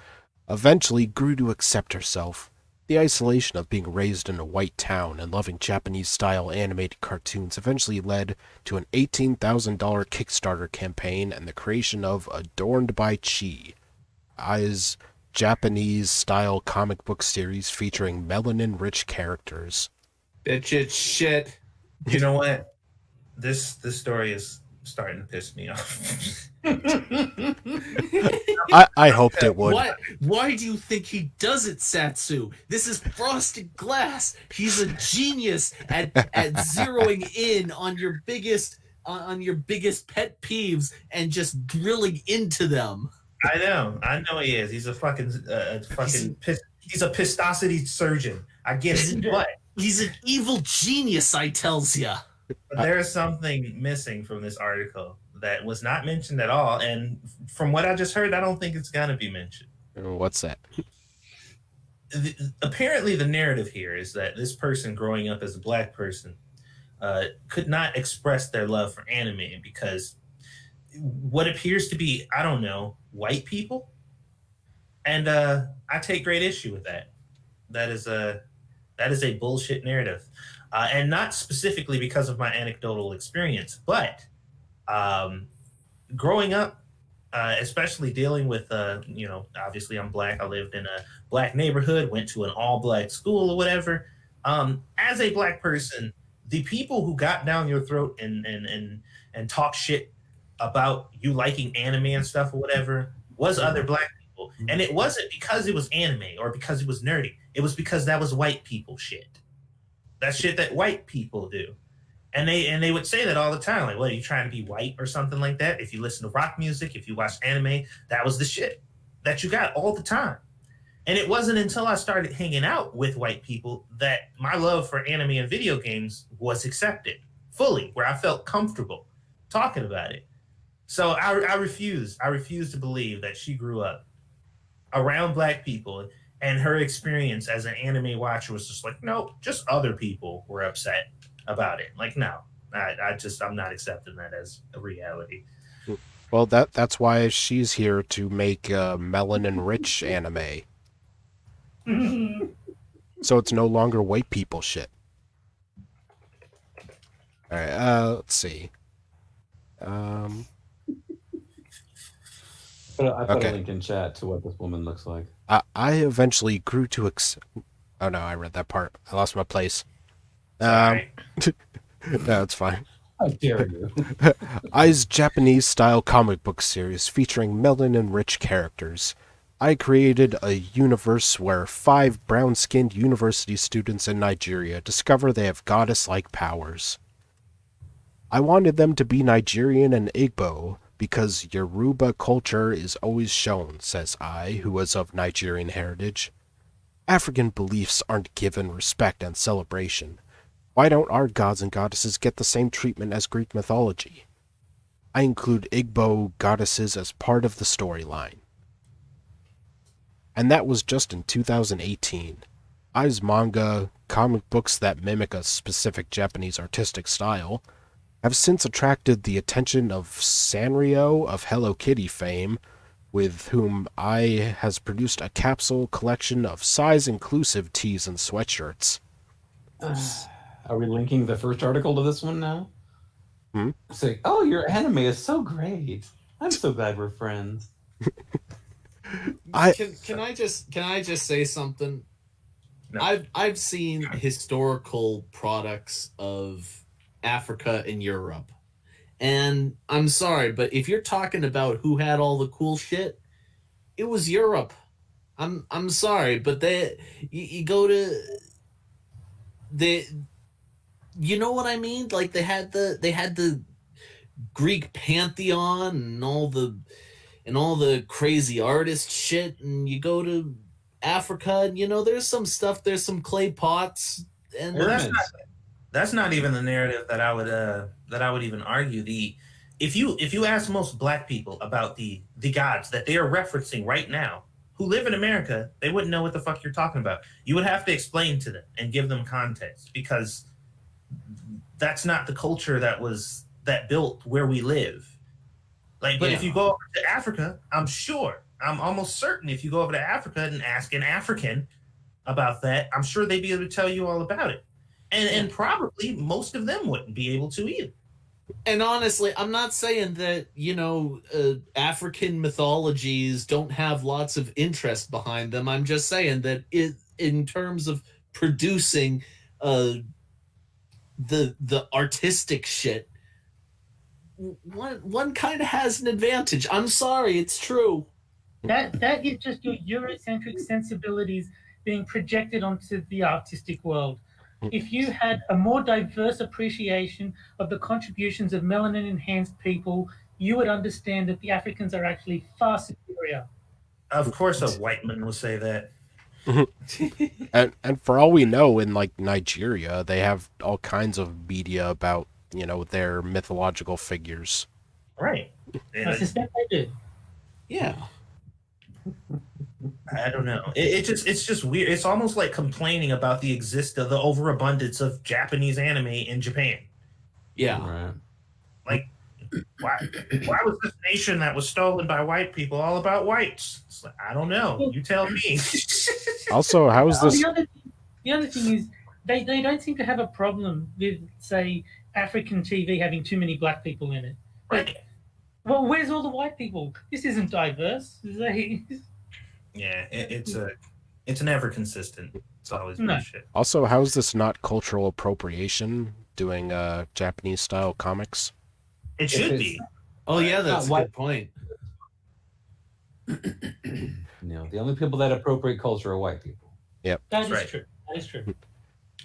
eventually grew to accept herself. The isolation of being raised in a white town and loving Japanese-style animated cartoons eventually led to an $18,000 Kickstarter campaign and the creation of Adorned by Chi, Ai's Japanese-style comic book series featuring melanin-rich characters. Bitch, it's shit. You know what? This story is starting to piss me off. I hoped it would. Why do you think he does it, Satsu? This is frosted glass. He's a genius at zeroing in on your biggest pet peeves and just drilling into them. I know he is. He's a fucking he's a pistosity surgeon. I get it, but he's an evil genius, I tells ya. But there is something missing from this article that was not mentioned at all, and from what I just heard, I don't think it's gonna be mentioned. What's that? Apparently, the narrative here is that this person growing up as a black person could not express their love for anime because what appears to be, I don't know, white people, and I take great issue with that. That is a bullshit narrative. And not specifically because of my anecdotal experience, but growing up, especially dealing with, obviously I'm black. I lived in a black neighborhood, went to an all-black school or whatever. As a black person, the people who got down your throat and talk shit about you liking anime and stuff or whatever was other black people. And it wasn't because it was anime or because it was nerdy. It was because that was white people shit. That shit that white people do. And they would say that all the time. Like, what, are you trying to be white or something like that? If you listen to rock music, if you watch anime, that was the shit that you got all the time. And it wasn't until I started hanging out with white people that my love for anime and video games was accepted fully, where I felt comfortable talking about it. So I refuse to believe that she grew up around black people and her experience as an anime watcher was just like, no, just other people were upset about it. Like, no, I'm not accepting that as a reality. Well, that's why she's here to make melanin-rich anime. So it's no longer white people shit. All right, let's see. I put a link in chat to what this woman looks like. I eventually grew to Oh no, I read that part. I lost my place. Sorry. No, it's fine. How dare you? Ai's Japanese-style comic book series featuring melanin-rich characters. I created a universe where 5 brown-skinned university students in Nigeria discover they have goddess-like powers. I wanted them to be Nigerian and Igbo because Yoruba culture is always shown, says I, who is of Nigerian heritage. African beliefs aren't given respect and celebration. Why don't our gods and goddesses get the same treatment as Greek mythology? I include Igbo goddesses as part of the storyline. And that was just in 2018. Ai's manga, comic books that mimic a specific Japanese artistic style, have since attracted the attention of Sanrio of Hello Kitty fame, with whom Ai has produced a capsule collection of size-inclusive tees and sweatshirts. Are we linking the first article to this one now? Hmm? Say, oh, your anime is so great. I'm so glad we're friends. Can I just say something? No. I've seen historical products of Africa and Europe, and I'm sorry, but if you're talking about who had all the cool shit, it was Europe. I'm sorry, but you go to you know what I mean? Like they had the Greek pantheon and all the crazy artist shit, and you go to Africa, and there's some stuff, there's some clay pots, and Well, Pyramids. that's not even the narrative that I would even argue. The if you ask most black people about the gods that they are referencing right now who live in America, they wouldn't know what the fuck you're talking about. You would have to explain to them and give them context because that's not the culture that built where we live. Like, but if you go over to Africa, I'm almost certain if you go over to Africa and ask an African about that, I'm sure they'd be able to tell you all about it. And probably most of them wouldn't be able to either. And honestly, I'm not saying that African mythologies don't have lots of interest behind them. I'm just saying that in terms of producing the artistic shit, one kind of has an advantage. I'm sorry, it's true. That is just your Eurocentric sensibilities being projected onto the artistic world. If you had a more diverse appreciation of the contributions of melanin enhanced people, you would understand that the Africans are actually far superior. Of course, a white man will say that. And for all we know, in like Nigeria, they have all kinds of media about their mythological figures. Right. I suspect they do. Yeah. I don't know. It's just weird. It's almost like complaining about the overabundance of Japanese anime in Japan. Yeah. Right. Like, why was this nation that was stolen by white people all about whites? It's like, I don't know. You tell me. Also, how is this? The other thing is they don't seem to have a problem with, say, African TV having too many black people in it. Right. Well, where's all the white people? This isn't diverse. Yeah, it's never consistent. It's always bullshit. Also, how is this not cultural appropriation? Doing Japanese style comics? It should be. Oh yeah, that's a What- good point. No, the only people that appropriate culture are white people. Yep. That is right. true. That is true.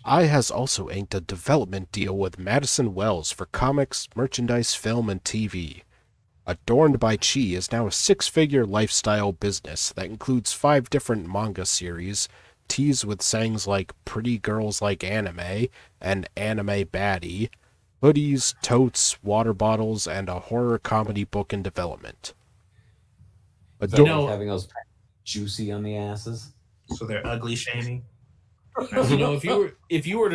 I has also inked a development deal with Madison Wells for comics, merchandise, film, and TV. Adorned by Chi is now a 6-figure lifestyle business that includes 5 different manga series, tees with sayings like Pretty Girls Like Anime and Anime Baddie, hoodies, totes, water bottles, and a horror comedy book in development. Having those juicy on the asses. So they're ugly shaming. If you were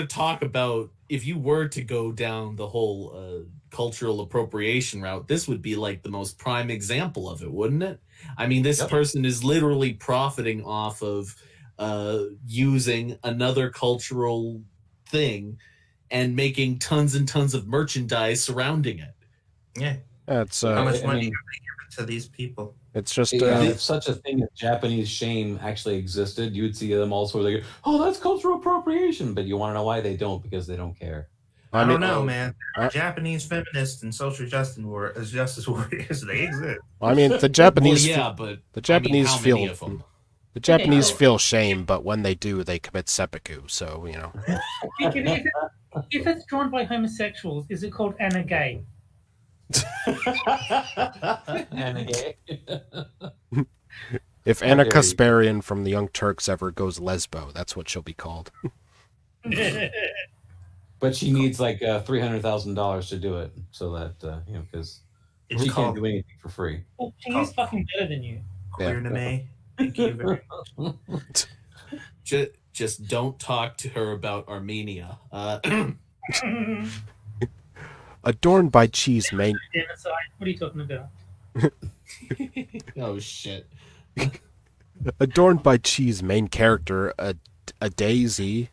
to go down the whole cultural appropriation route, this would be like the most prime example of it, wouldn't it? I mean, this person is literally profiting off of using another cultural thing and making tons and tons of merchandise surrounding it. Yeah. That's How much money are they giving to these people? it's just If such a thing as Japanese shame actually existed, you'd see them all sort of like, oh, that's cultural appropriation. But you want to know why they don't? Because they don't care. I don't know, man. Japanese feminists and social justice warriors, they exist. I mean, the Japanese but the Japanese how many feel of them? the Japanese feel shame, but when they do, they commit seppuku. So If it's drawn by homosexuals, is it called anagay? If Anna Kasparian from the Young Turks ever goes lesbo, that's what she'll be called. But she needs like $300,000 to do it, so that because It's she called can't do anything for free. Well, she is fucking better than you. queer anime. Thank you very much. Just don't talk to her about Armenia. Adorned by Chi's main Genocide. What are you talking about? Oh shit. Adorned by Chi's main character, a Daisy,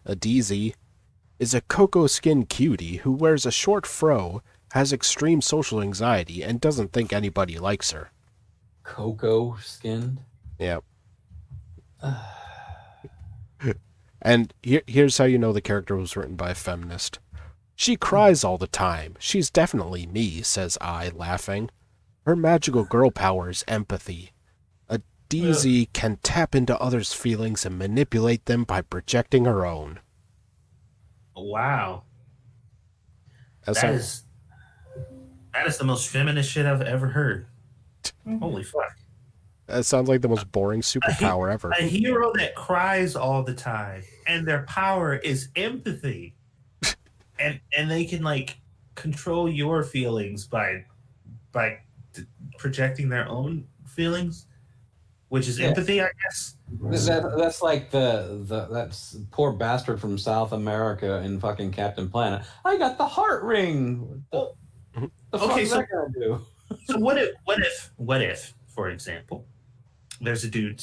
is a cocoa-skinned cutie who wears a short fro, has extreme social anxiety, and doesn't think anybody likes her. Cocoa skinned. Yeah. And here's how you know the character was written by a feminist. She cries all the time. She's definitely me, says I, laughing. Her magical girl power is empathy. A DZ can tap into others' feelings and manipulate them by projecting her own. Wow. That is the most feminist shit I've ever heard. Holy fuck. That sounds like the most boring superpower ever. A hero that cries all the time, and their power is empathy. and they can like control your feelings by projecting their own feelings, which is empathy, I guess. That's like that's poor bastard from South America in fucking Captain Planet. I got the heart ring. The fuck is that gonna do? So what if, for example, there's a dude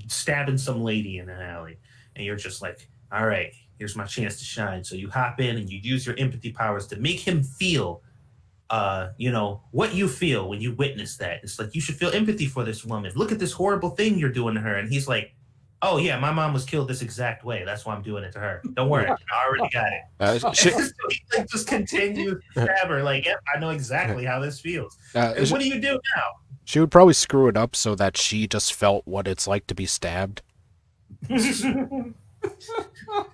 stabbing some lady in an alley, and you're just like, all right, here's my chance to shine. So you hop in and you use your empathy powers to make him feel what you feel when you witness that. It's like, you should feel empathy for this woman. Look at this horrible thing you're doing to her. And he's like, oh yeah, my mom was killed this exact way. That's why I'm doing it to her. Don't worry, I already got it. So he just continues to stab her. Like, yep, I know exactly how this feels. And what do you do now? She would probably screw it up so that she just felt what it's like to be stabbed.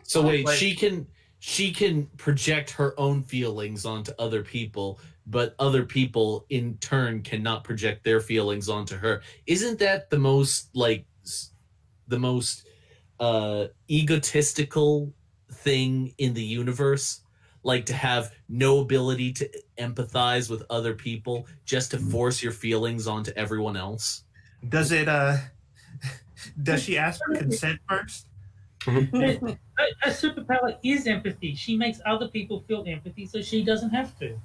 So wait, she can project her own feelings onto other people, but other people in turn cannot project their feelings onto her. Isn't that the most egotistical thing in the universe? Like, to have no ability to empathize with other people, just to force your feelings onto everyone else. Does she ask for consent first? Her superpower is empathy. She makes other people feel empathy, so she doesn't have to.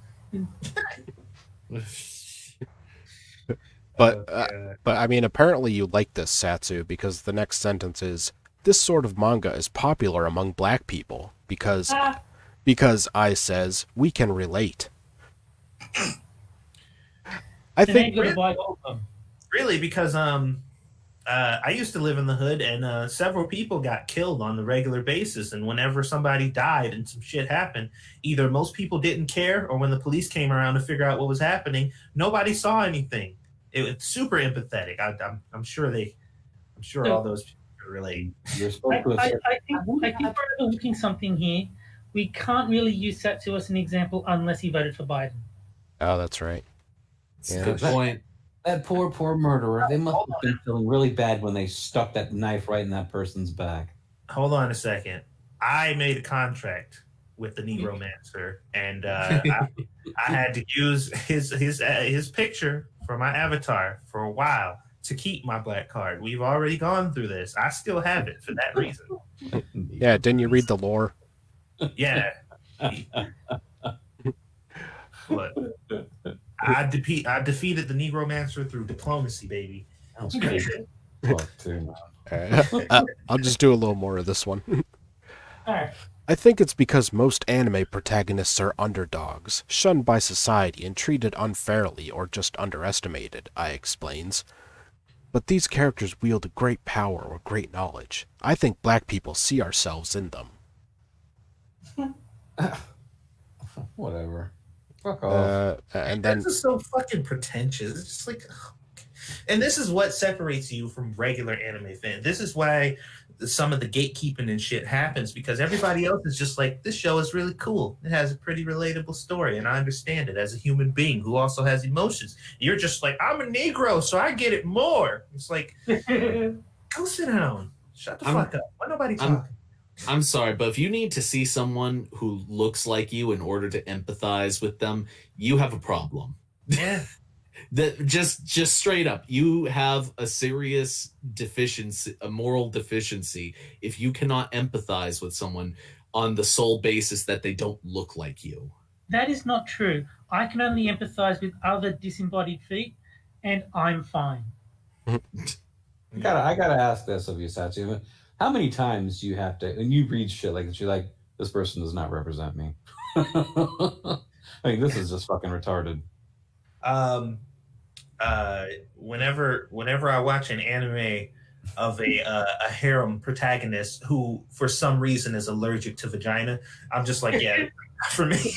But I mean, apparently you like this, Satsu, because the next sentence is, this sort of manga is popular among black people because I says we can relate. I think really, because I used to live in the hood, and several people got killed on the regular basis. And whenever somebody died and some shit happened, either most people didn't care, or when the police came around to figure out what was happening, nobody saw anything. It was super empathetic. I'm sure all those people relate. I think we're overlooking something here. We can't really use Satsu as an example unless he voted for Biden. Oh, that's right. Yeah. Good point. That poor murderer. They must have been feeling really bad when they stuck that knife right in that person's back. Hold on a second. I made a contract with the Negromancer, and I had to use his picture for my avatar for a while to keep my black card. We've already gone through this. I still have it for that reason. Yeah, didn't you read the lore? Yeah. But I defeated the Negromancer through diplomacy, baby. That was crazy. I'll just do a little more of this one. All right. I think it's because most anime protagonists are underdogs, shunned by society and treated unfairly or just underestimated, I explains. But these characters wield great power or great knowledge. I think black people see ourselves in them. Whatever. Fuck off. And then this is so fucking pretentious. It's just like, and this is what separates you from regular anime fans. This is why some of the gatekeeping and shit happens, because everybody else is just like, this show is really cool. It has a pretty relatable story, and I understand it as a human being who also has emotions. You're just like, I'm a Negro, so I get it more. It's like, go sit down. Shut the fuck up. Why nobody talking? I'm sorry, but if you need to see someone who looks like you in order to empathize with them, you have a problem. Yeah. That just straight up, you have a serious deficiency, a moral deficiency, if you cannot empathize with someone on the sole basis that they don't look like you. That is not true. I can only empathize with other disembodied feet, and I'm fine. I gotta ask this of you, Satsu. How many times do you have to, and you read shit like that, you're like, this person does not represent me. I mean, this is just fucking retarded. Whenever I watch an anime of a harem protagonist who for some reason is allergic to vagina, I'm just like, yeah, for me.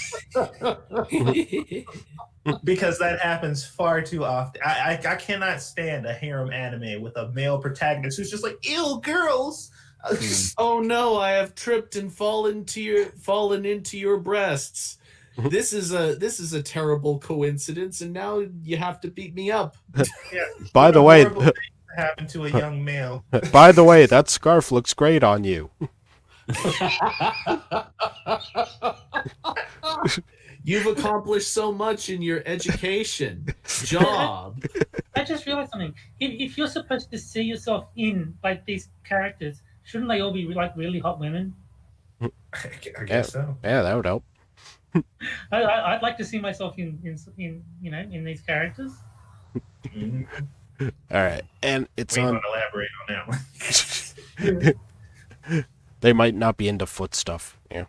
Because that happens far too often. I cannot stand a harem anime with a male protagonist who's just like, ew, girls. Oh no, I have tripped and fallen into your breasts. this is a terrible coincidence, and now you have to beat me up. By the way, Happened to a young male. by the way, that scarf looks great on you. You've accomplished so much in your education, job. I just realized something. If you're supposed to see yourself in like these characters, shouldn't they all be like really hot women? I guess so. Yeah, that would help. I'd like to see myself in in these characters. Mhm. All right, and it's We ain't on. gonna elaborate on that one. They might not be into foot stuff. Yeah.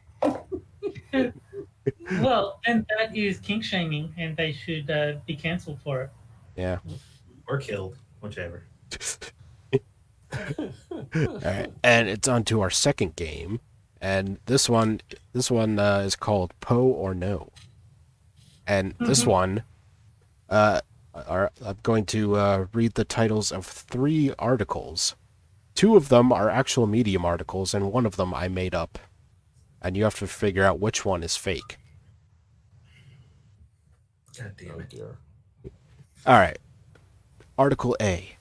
Well, and that is kink shaming, and they should be cancelled for it. Yeah. Or killed, whichever. All right, and it's on to our second game, and this one is called Poe or No, and this one, I'm going to read the titles of 3 articles. 2 of them are actual Medium articles, and 1 of them I made up, and you have to figure out which one is fake. God damn it. dear. All right. Article A.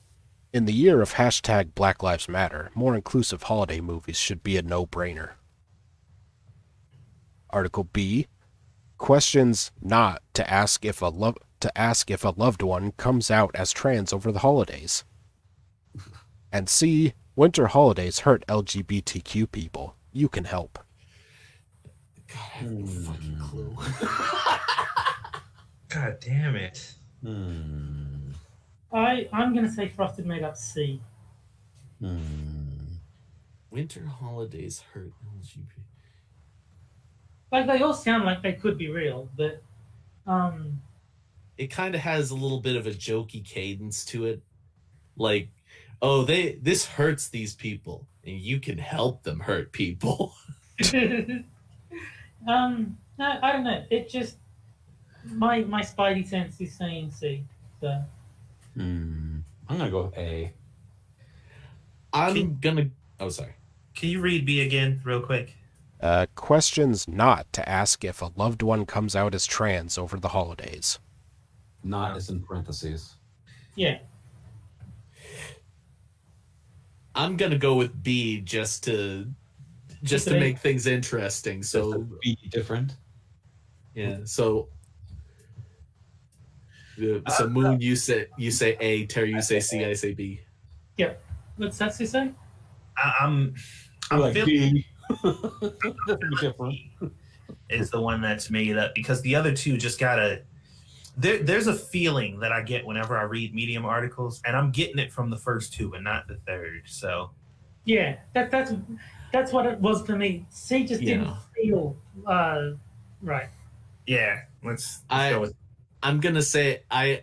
In the year of hashtag Black Lives Matter, more inclusive holiday movies should be a no-brainer. Article B. Questions not to ask if a loved one comes out as trans over the holidays. And C. Winter holidays hurt LGBTQ people. You can help. God, I have no fucking clue. God damn it. I'm going to say Frosted made up C. Winter holidays hurt LGBT. Like they all sound like they could be real, but It kind of has a little bit of a jokey cadence to it, like, oh, this hurts these people, and you can help them hurt people. no, I don't know. It just my spidey sense is saying C. So I'm gonna go with A. I'm gonna. Oh, sorry. Can you read B again, real quick? Questions not to ask if a loved one comes out as trans over the holidays. Not is in parentheses. yeah, I'm gonna go with B just to make things interesting. So B different. yeah. So Moon, you say A. Terry, you say C. I say B. what's Satsu say? I'm like feeling B. Be different. is the one that's made up because the other two just gotta. There's a feeling that I get whenever I read Medium articles, and I'm getting it from the first 2 and not the third. So Yeah, that's what it was for me. C just didn't feel right. yeah, let's go with. I'm gonna say I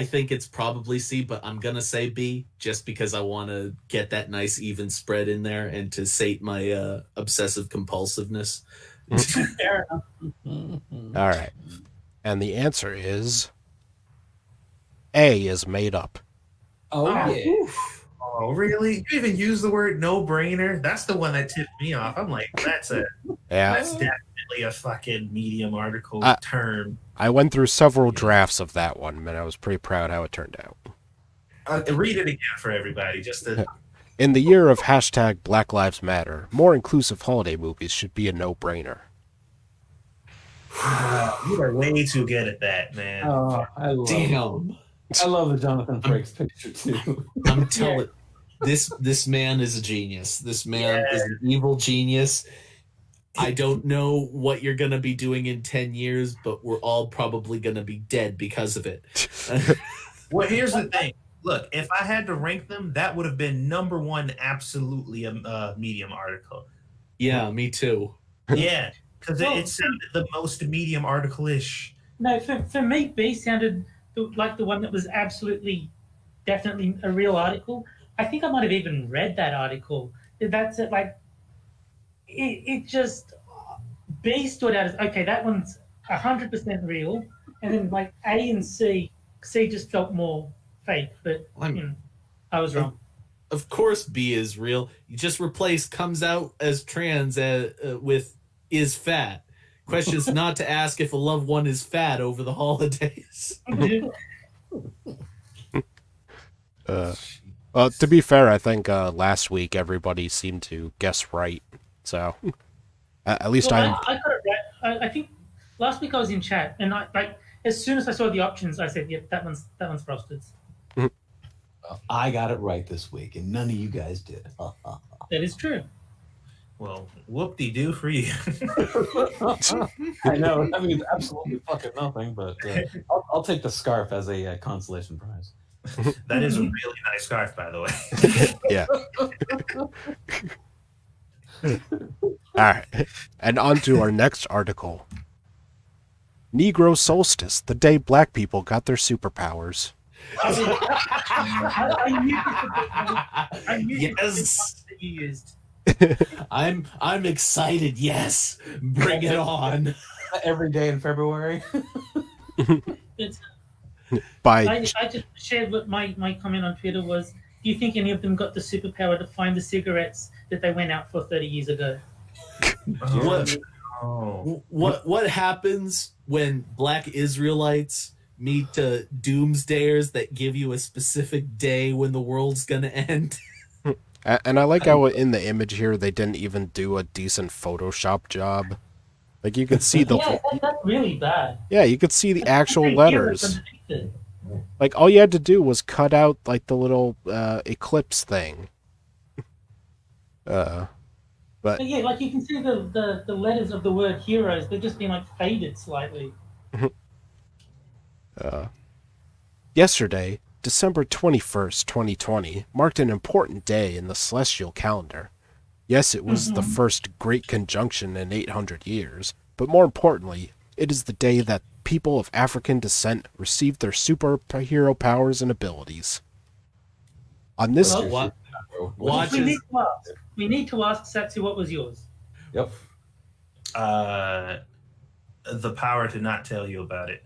think it's probably C, but I'm gonna say B just because I want to get that nice even spread in there and to sate my obsessive compulsiveness. Fair enough. All right. And the answer is A is made up. Oh yeah. Oh, really? You even use the word no-brainer? That's the one that tipped me off. I'm like, that's Yeah. definitely a fucking Medium article term. I went through several drafts of that one, and I was pretty proud how it turned out. Read it again for everybody, just to. In the year of hashtag Black Lives Matter, more inclusive holiday movies should be a no-brainer. You are way too good at that, man. Oh, I love the Jonathan Frakes picture too. I'm telling this man is a genius. This man is an evil genius. I don't know what you're gonna be doing in 10 years, but we're all probably gonna be dead because of it. Well, here's the thing. Look, if I had to rank them, that would have been number 1, absolutely a Medium article. Yeah, me too. Yeah, because it sounded the most Medium article-ish. No, for me, B sounded like the one that was absolutely, definitely a real article. I think I might have even read that article. That's it. Like, it just B stood out as okay. That one's 100% real, and then like A and C just felt more fake. But I was wrong. Of course, B is real. You just replace comes out as trans with is fat. Question's not to ask if a loved one is fat over the holidays. To be fair, I think last week everybody seemed to guess right. So at least Well, I'm. I got it right. I think last week I was in chat, and as soon as I saw the options, I said, "Yep, that one's Frosted's." I got it right this week, and none of you guys did. That is true. Well, whoop-de-doo for you. I know. That means absolutely fucking nothing, but I'll take the scarf as a consolation prize. That is a really nice scarf, by the way. Yeah. All right. And on to our next article. Negro Solstice, the day black people got their superpowers. I knew Yes. that you used. I'm excited. Yes, bring it on. Every day in February. It's, By I just shared what my comment on Twitter was. Do you think any of them got the superpower to find the cigarettes that they went out for 30 years ago? What? Oh. What happens when black Israelites meet doomsdayers that give you a specific day when the world's gonna end? and I like how in the image here they didn't even do a decent Photoshop job. Like you could see the That's really bad. yeah, you could see the actual Hey, letters. underneath it. Like all you had to do was cut out like the little eclipse thing. But But yeah, like you can see the letters of the word heroes. They're just being like faded slightly. yesterday, December 21st, 2020, marked an important day in the celestial calendar. Yes, it was the first great conjunction in 800 years, but more importantly, it is the day that people of African descent received their superhero powers and abilities. On this Well, What? We Watches. need to ask Satsu what was yours. Yep. The power to not tell you about it.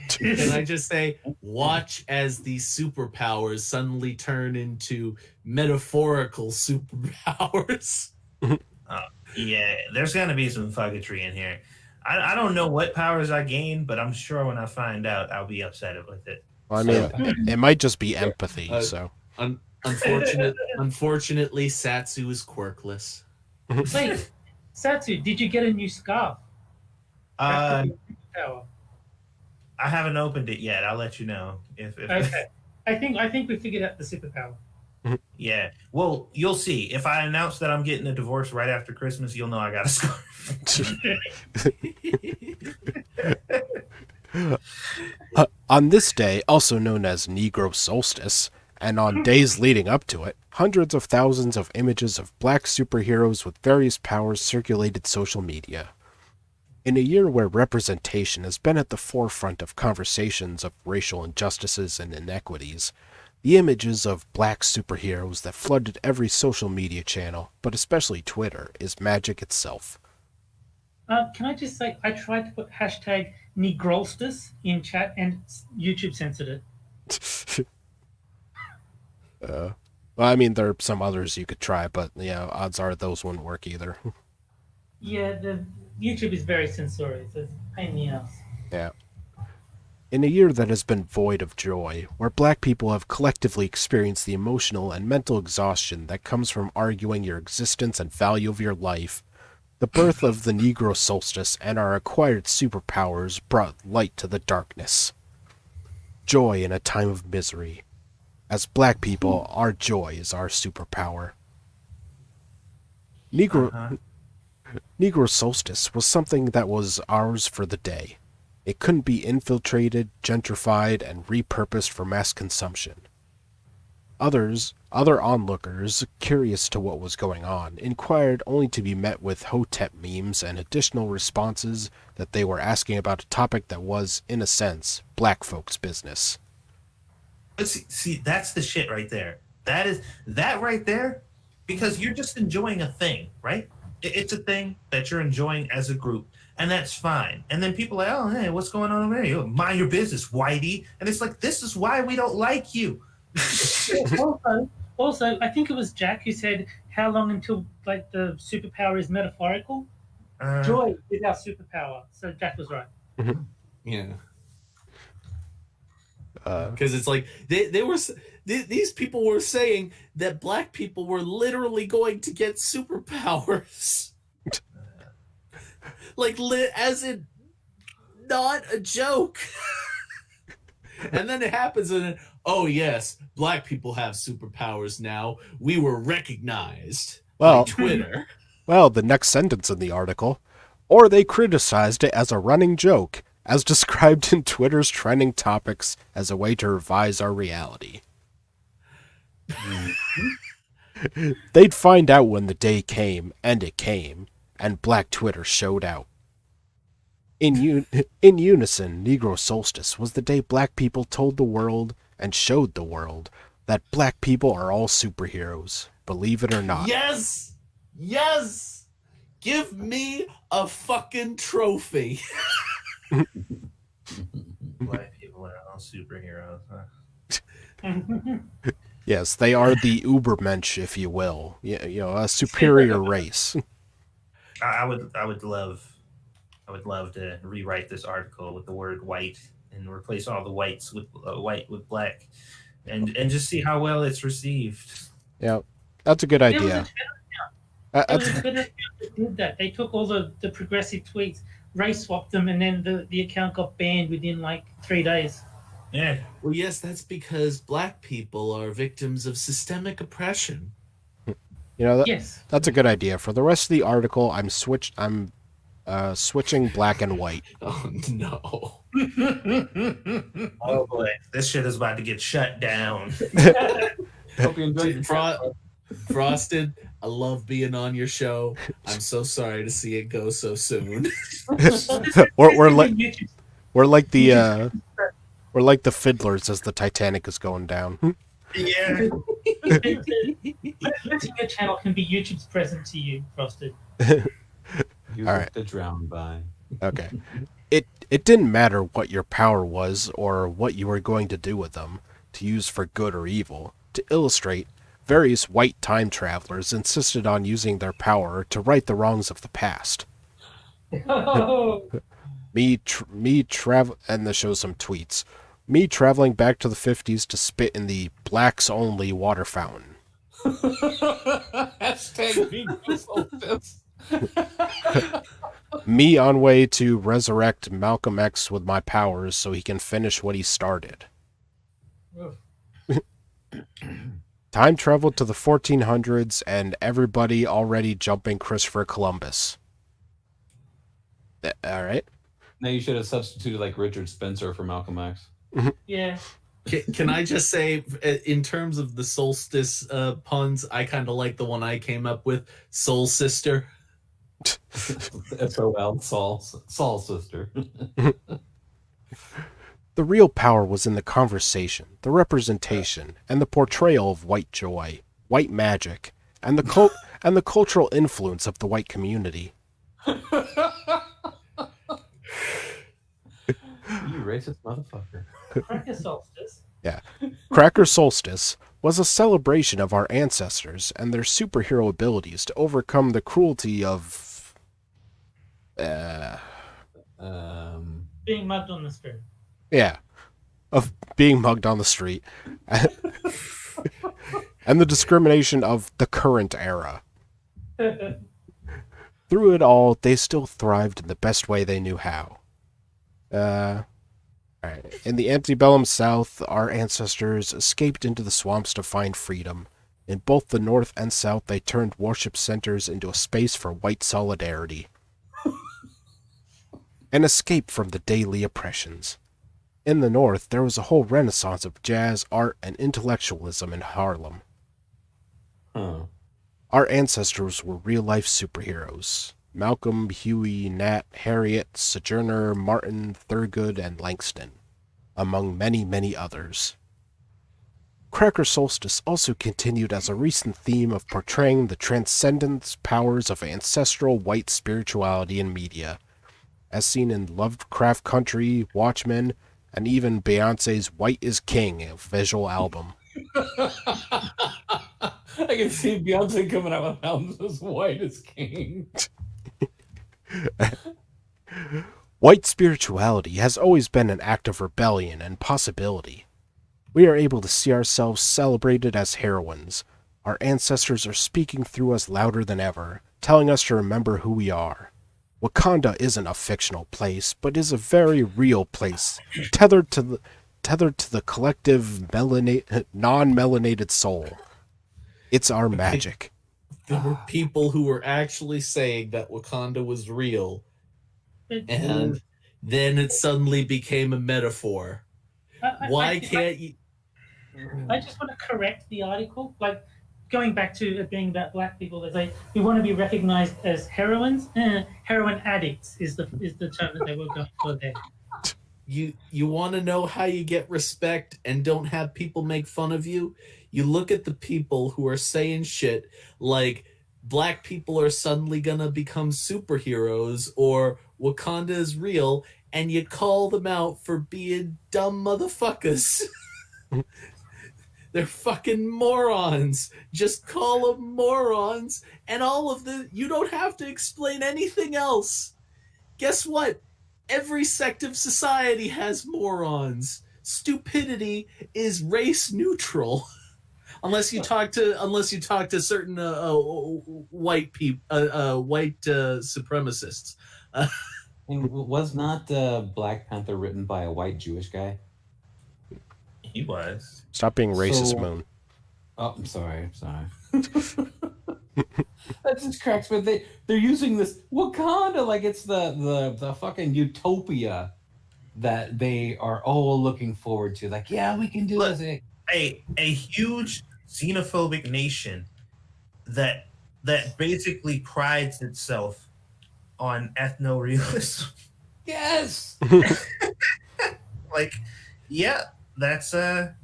Can I just say, watch as these superpowers suddenly turn into metaphorical superpowers. Yeah, there's gonna be some fucketry in here. I don't know what powers I gain, but I'm sure when I find out, I'll be upset with it. Well, I mean, it might just be empathy, so. Unfortunately, Satsu is quirkless. Wait, Satsu, did you get a new scarf? Uh, Power. I haven't opened it yet. I'll let you know if Okay. I think we figured out the superpower. Yeah. Well, you'll see. If I announce that I'm getting a divorce right after Christmas, you'll know I got a scarf. On this day, also known as Negro Solstice, and on days leading up to it, hundreds of thousands of images of black superheroes with various powers circulated social media. In a year where representation has been at the forefront of conversations of racial injustices and inequities, the images of black superheroes that flooded every social media channel, but especially Twitter, is magic itself. Can I just say, I tried to put hashtag Negrolstus in chat and YouTube censored it. Well, I mean, there are some others you could try, but yeah, odds are those wouldn't work either. Yeah, the YouTube is very censorious. It's a pain in the ass. Yeah. In a year that has been void of joy, where black people have collectively experienced the emotional and mental exhaustion that comes from arguing your existence and value of your life, the birth of the Negro Solstice and our acquired superpowers brought light to the darkness. Joy in a time of misery. As black people, our joy is our superpower. Negro Solstice was something that was ours for the day. It couldn't be infiltrated, gentrified, and repurposed for mass consumption. Other onlookers, curious to what was going on, inquired only to be met with Hotep memes and additional responses that they were asking about a topic that was, in a sense, black folks' business. But see, that's the shit right there. That right there, because you're just enjoying a thing, right? It's a thing that you're enjoying as a group, and that's fine. And then people are like, oh, hey, what's going on over there? You mind your business, whitey. And it's like, this is why we don't like you. Also, I think it was Jack who said, how long until like the superpower is metaphorical? Joy is our superpower. So Jack was right. Yeah. Uh, Because it's like these people were saying that black people were literally going to get superpowers, like as in not a joke. And then it happens, and then, oh yes, black people have superpowers now. We were recognized Well- by Twitter. well, the next sentence in the article, or they criticized it as a running joke, as described in Twitter's trending topics as a way to revise our reality. They'd find out when the day came, and it came, and Black Twitter showed out. In unison, Negro Solstice was the day black people told the world and showed the world that black people are all superheroes, believe it or not. Yes, yes. Give me a fucking trophy. Black people are all superheroes. Huh? Yes, they are the Ubermensch, if you will. A superior race. I would love to rewrite this article with the word white and replace all the whites with white with black, and just see how well it's received. Yeah, that's a good There was a idea. Twitter account that did that. They took all the progressive tweets, race swapped them, and then the account got banned within like 3 days. Yeah, Well, yes, that's because black people are victims of systemic oppression. Yes. That's a good idea. For the rest of the article, I'm switching black and white. Oh no. oh boy, this shit is about to get shut down. Hope you enjoyed Frosted, I love being on your show. I'm so sorry to see it go so soon. we're like the fiddlers as the Titanic is going down. Yeah, Your channel can be YouTube's present to you, Frosted. You All look right. to drown by. Okay. It didn't matter what your power was or what you were going to do with them, to use for good or evil. To illustrate, various white time travelers insisted on using their power to right the wrongs of the past. Oh, Me travel, and this shows some tweets. Me traveling back to the 50s to spit in the blacks only water fountain. Hashtag Negro Solstice. Me on way to resurrect Malcolm X with my powers so he can finish what he started. Time travel to the 1400s and everybody already jumping Christopher Columbus. All right. Now you should have substituted like Richard Spencer for Malcolm X. yeah. Can I just say, in terms of the solstice puns, I kind of like the one I came up with, Soul Sister. SOL, Saul's sister. The real power was in the conversation, the representation, and the portrayal of white joy, white magic, and the cultural influence of the white community. You racist motherfucker. Cracker solstice. Cracker Solstice was a celebration of our ancestors and their superhero abilities to overcome the cruelty of Being mugged on the street. of being mugged on the street and the discrimination of the current era. Through it all, they still thrived in the best way they knew how. Alright. In the antebellum South, our ancestors escaped into the swamps to find freedom. In both the North and South, they turned worship centers into a space for white solidarity. An escape from the daily oppressions. In the North, there was a whole renaissance of jazz, art, and intellectualism in Harlem. Huh. Our ancestors were real-life superheroes. Malcolm, Huey, Nat, Harriet, Sojourner, Martin, Thurgood, and Langston, among many, many others. Cracker Solstice also continued as a recent theme of portraying the transcendent powers of ancestral white spirituality in media, as seen in Lovecraft Country, Watchmen, and even Beyonce's White is King visual album. I can see Beyonce coming out with albums as white as king. White spirituality has always been an act of rebellion and possibility. We are able to see ourselves celebrated as heroines. Our ancestors are speaking through us louder than ever, telling us to remember who we are. Wakanda isn't a fictional place, but is a very real place, tethered to the collective non-melanated soul. It's our magic. There were people who were actually saying that Wakanda was real, and then it suddenly became a metaphor. Why can't you? I just want to correct the article. Like, going back to it being about black people, they say we want to be recognized as heroines. Heroin addicts is the term that they were going for there. You want to know how you get respect and don't have people make fun of you? You look at the people who are saying shit like black people are suddenly gonna become superheroes or Wakanda is real, and you call them out for being dumb motherfuckers. They're fucking morons. Just call them morons, and you don't have to explain anything else. Guess what? Every sect of society has morons. Stupidity is race neutral, unless you talk to certain white people, white supremacists. And was not Black Panther written by a white Jewish guy? He was. Stop being racist, So- Moon. Oh, I'm sorry. That just cracks me. They're using this Wakanda like it's the fucking utopia that they are all looking forward to. Like, yeah, we can do Look, this. A huge xenophobic nation that basically prides itself on ethno-realism. Yes. Like, yeah, that's a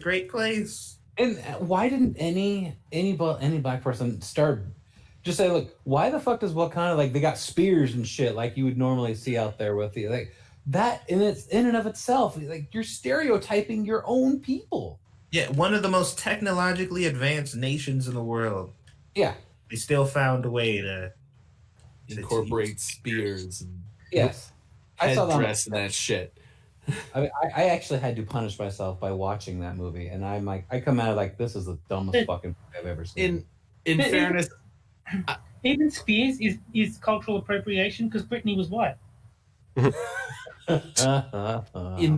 great place. And why didn't any black person start just say, like, why the fuck does Wakanda, like, they got spears and shit like you would normally see out there with the like that in and of itself, like, you're stereotyping your own people. Yeah, one of the most technologically advanced nations in the world. Yeah. They still found a way to Incorporate spears and Yes. I saw headdress and that shit. I actually had to punish myself by watching that movie, and I'm like, I come out of like, this is the dumbest fucking movie I've ever seen. In fairness, Even spears is cultural appropriation because Brittany was white.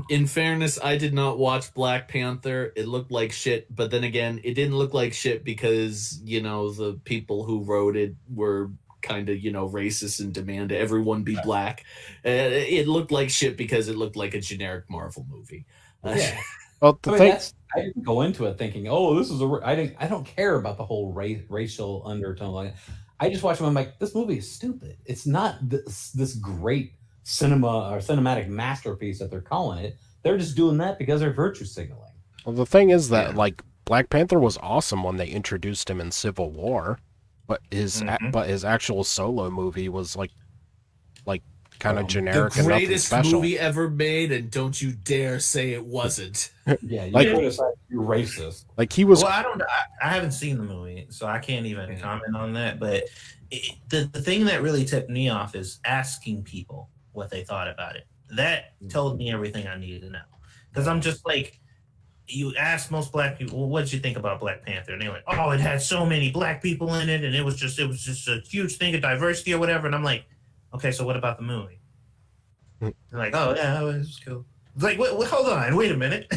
in fairness, I did not watch Black Panther. It looked like shit, but then again, it didn't look like shit because, the people who wrote it were kind of, racist and demand everyone be black. It looked like shit because it looked like a generic Marvel movie. Yeah. Well, I didn't go into it thinking, oh, this is I don't care about the whole racial undertone. Like, I just watched them. I'm like, this movie is stupid. It's not this great cinematic masterpiece that they're calling it. They're just doing that because they're virtue signaling. Well, the thing is that like Black Panther was awesome when they introduced him in Civil War, but his actual solo movie was like kind of generic The and nothing greatest special. movie ever made, and don't you dare say it wasn't. Yeah, you Like- criticize you're racist. Like he was. Well, I haven't seen the movie, so I can't even comment on that. But the thing that really tipped me off is asking people what they thought about it. That told me everything I needed to know. Because I'm just like, you ask most black people, well, what did you think about Black Panther? And they're like, oh, it had so many black people in it, and it was just a huge thing of diversity or whatever. And I'm like, okay, so what about the movie? They're like, oh yeah, it was cool. It's like, wait, hold on, wait a minute.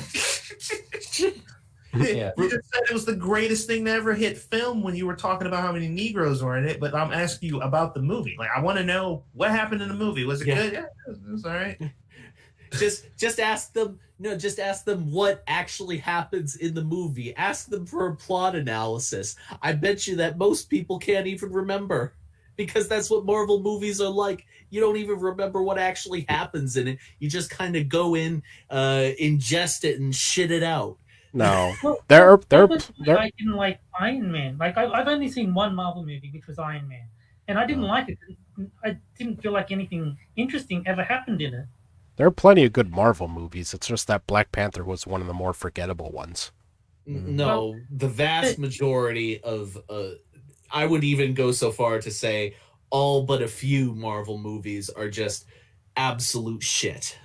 Yeah. You just said it was the greatest thing to ever hit film when you were talking about how many Negroes were in it, but I'm asking you about the movie. Like, I want to know what happened in the movie. Was it good? Yeah, it was all right. Just ask them. No, just ask them what actually happens in the movie. Ask them for a plot analysis. I bet you that most people can't even remember, because that's what Marvel movies are like. You don't even remember what actually happens in it. You just kind of go in, ingest it, and shit it out. No, Well, they're I didn't like Iron Man. Like I've only seen one Marvel movie, which was Iron Man, and I didn't like it. I didn't feel like anything interesting ever happened in it. there are plenty of good Marvel movies. It's just that Black Panther was one of the more forgettable ones. No, the vast majority of, I would even go so far to say, all but a few Marvel movies are just absolute shit.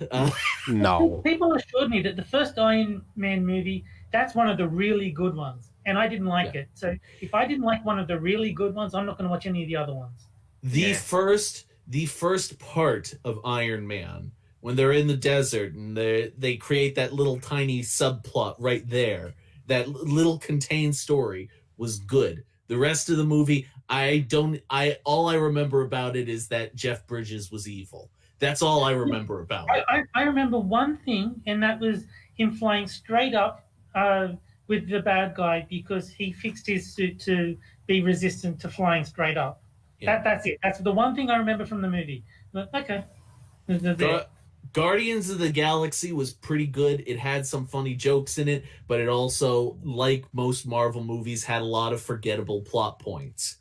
No. People assured me that the first Iron Man movie, that's one of the really good ones, and I didn't like it. So if I didn't like one of the really good ones, I'm not going to watch any of the other ones. the first part of Iron Man, when they're in the desert and they create that little tiny subplot right there, that little contained story was good. The rest of the movie, all I remember about it is that Jeff Bridges was evil. That's all I remember about it. I remember one thing, and that was him flying straight up with the bad guy because he fixed his suit to be resistant to flying straight up. Yeah. That's it. That's the one thing I remember from the movie. But, okay. Guardians of the Galaxy was pretty good. It had some funny jokes in it, but it also, like most Marvel movies, had a lot of forgettable plot points.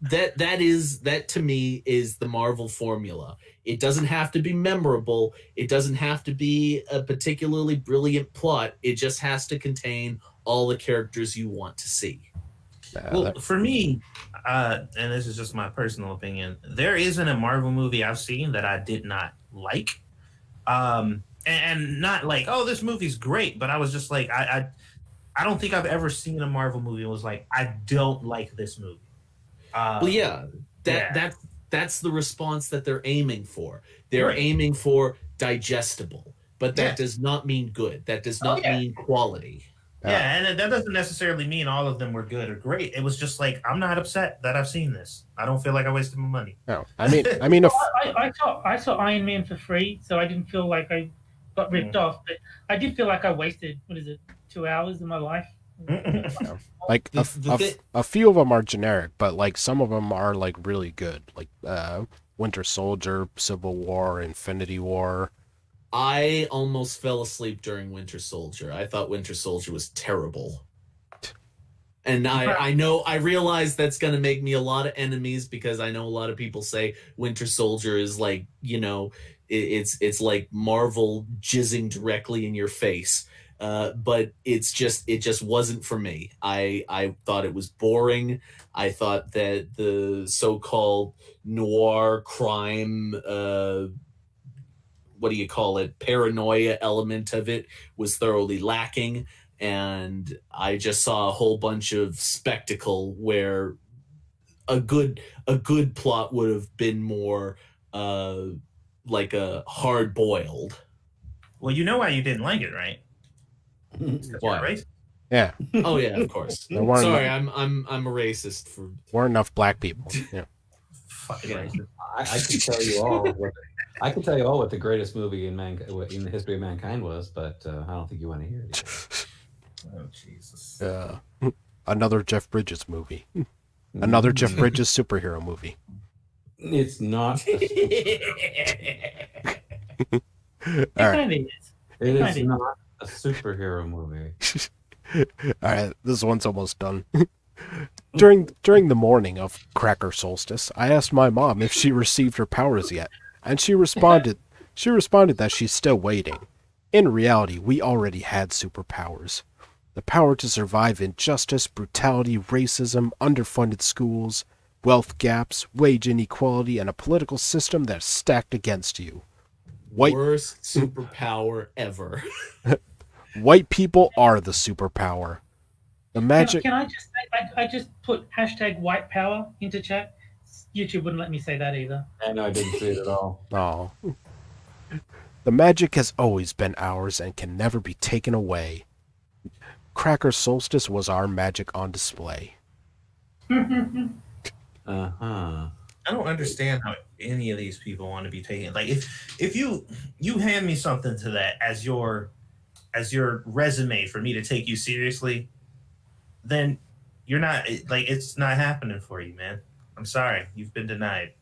That to me is the Marvel formula. It doesn't have to be memorable. It doesn't have to be a particularly brilliant plot. It just has to contain all the characters you want to see. Well, for me, and this is just my personal opinion, there isn't a Marvel movie I've seen that I did not like. And not like, oh, this movie's great, but I was just like, I don't think I've ever seen a Marvel movie and was like, I don't like this movie. That's the response that they're aiming for. They're aiming for digestible, but that does not mean good. That does not mean quality. Yeah, and that doesn't necessarily mean all of them were good or great. It was just like, I'm not upset that I've seen this. I don't feel like I wasted my money. No, I mean, I saw Iron Man for free, so I didn't feel like I got ripped off. But I did feel like I wasted 2 hours of my life. like a few of them are generic, but like some of them are like really good, like Winter Soldier, Civil War, Infinity War. I almost fell asleep during Winter Soldier. I thought Winter Soldier was terrible. And I realize that's going to make me a lot of enemies because I know a lot of people say Winter Soldier is like, it's like Marvel jizzing directly in your face. But it just wasn't for me. I thought it was boring. I thought that the so-called noir crime, what do you call it, paranoia element of it was thoroughly lacking. And I just saw a whole bunch of spectacle where a good plot would have been more like a hard boiled. Well, you know why you didn't like it, right? Why? Right? Yeah. Oh yeah, of course. Sorry, I'm a racist for. Weren't enough black people. Yeah. Fucking racist. I could tell you all. I could tell you all what the greatest movie in the history of mankind was, but I don't think you want to hear it. Oh Jesus! Another Jeff Bridges movie. Another Jeff Bridges superhero movie. It's not. It All right. kind of is. It is not a superhero movie. All right, this one's almost done. During the morning of Cracker Solstice, I asked my mom if she received her powers yet, and she responded that she's still waiting. In reality, we already had superpowers. The power to survive injustice, brutality, racism, underfunded schools, wealth gaps, wage inequality, and a political system that's stacked against you. Worst superpower ever. White people are the superpower. The magic. Can I just say, I just put #white power into chat. YouTube wouldn't let me say that either. I know I didn't see it at all. Oh. The magic has always been ours and can never be taken away. Cracker Solstice was our magic on display. I don't understand how any of these people want to be taken. Like if you hand me something to that as your resume for me to take you seriously, then you're not, like, it's not happening for you, man. I'm sorry, you've been denied.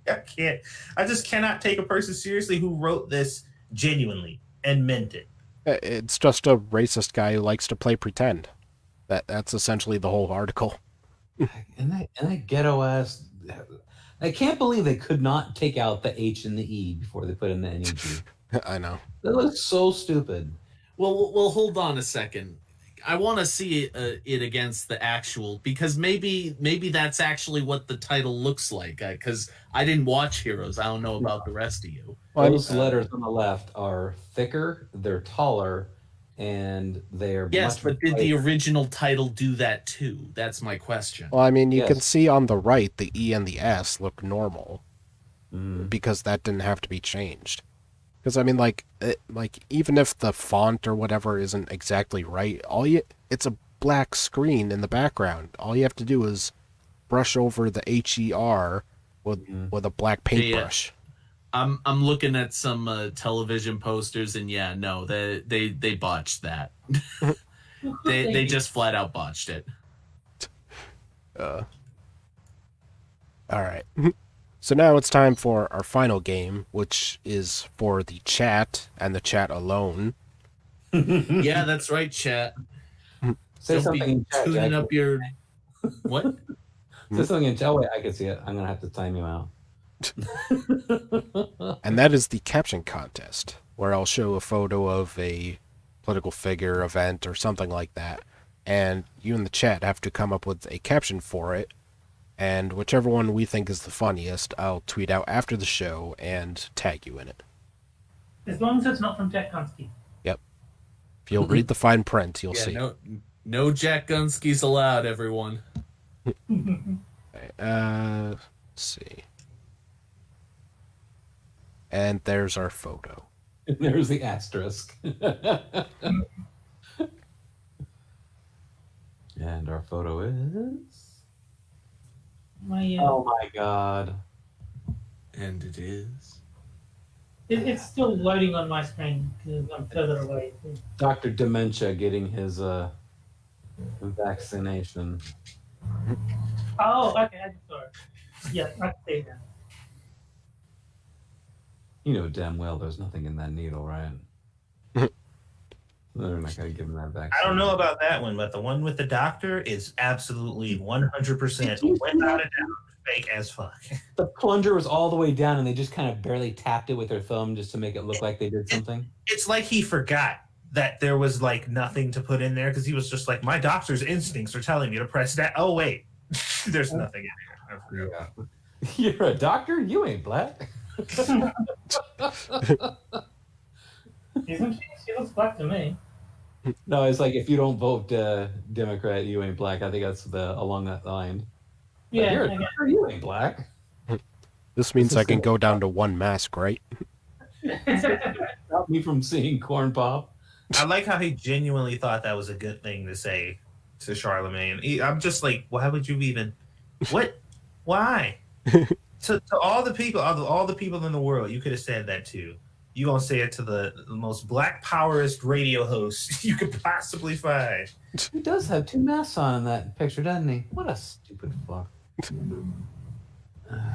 I just cannot take a person seriously who wrote this genuinely and meant it. It's just a racist guy who likes to play pretend. That's essentially the whole article. And that ghetto ass. I can't believe they could not take out the H and the E before they put in the NEG. I know. That looks so stupid. Well, hold on a second. I want to see it against the actual, because maybe that's actually what the title looks like. Because I didn't watch Heroes, I don't know about the rest of you. Those letters on the left are thicker, they're taller, and they're Yes, much but did the brighter. original title do that too? That's my question. Well, I mean, you can Yes. see on the right the E and the S look normal Mm. because that didn't have to be changed. Because I mean, like even if the font or whatever isn't exactly right, it's a black screen in the background. All you have to do is brush over the HER with a black paintbrush. I'm looking at some television posters, and yeah, no, they botched that. they just flat out botched it. All right. So now it's time for our final game, which is for the chat and the chat alone. Yeah, that's right, chat. Say Don't something be in chat, tuning Jack. up your what? Say something in chat. Oh, wait, I can see it. I'm gonna have to time you out. And that is the caption contest, where I'll show a photo of a political figure, event, or something like that, and you in the chat have to come up with a caption for it, and whichever one we think is the funniest, I'll tweet out after the show and tag you in it. As long as it's not from Jack Gunsky. Yep. If you'll read the fine print, you'll see. No Jack Gunskys allowed, everyone. Let's see. And there's our photo. There's the asterisk. And our photo is. Oh my god. And it is. It's still loading on my screen because I'm further away. Dr. Dementia getting his vaccination. Oh, okay, I saw it. Yeah, I can see it now. You know damn well there's nothing in that needle, right? They're not going to give him that vaccine. I don't know about that one, but the one with the doctor is absolutely 100% without a doubt fake as fuck. The plunger was all the way down, and they just kind of barely tapped it with their thumb just to make it look like they did something. It's like he forgot that there was like nothing to put in there because he was just like, my doctor's instincts are telling me to press that. Oh wait, there's nothing in here. Yeah. You're a doctor? You ain't black. Isn't she? She looks black to me. No, it's like if you don't vote Democrat, you ain't black. I think that's along that line. Yeah, you're a doctor, you ain't black. This means I can go down to one mask, right? Stop me from seeing corn pop. I like how he genuinely thought that was a good thing to say to Charlemagne. I'm just like, why would you even? What? Why? to all the people, all the people in the world, you could have said that too. You gonna say it to the most black powerist radio host you could possibly find. He does have two masks on in that picture, doesn't he? What a stupid fuck.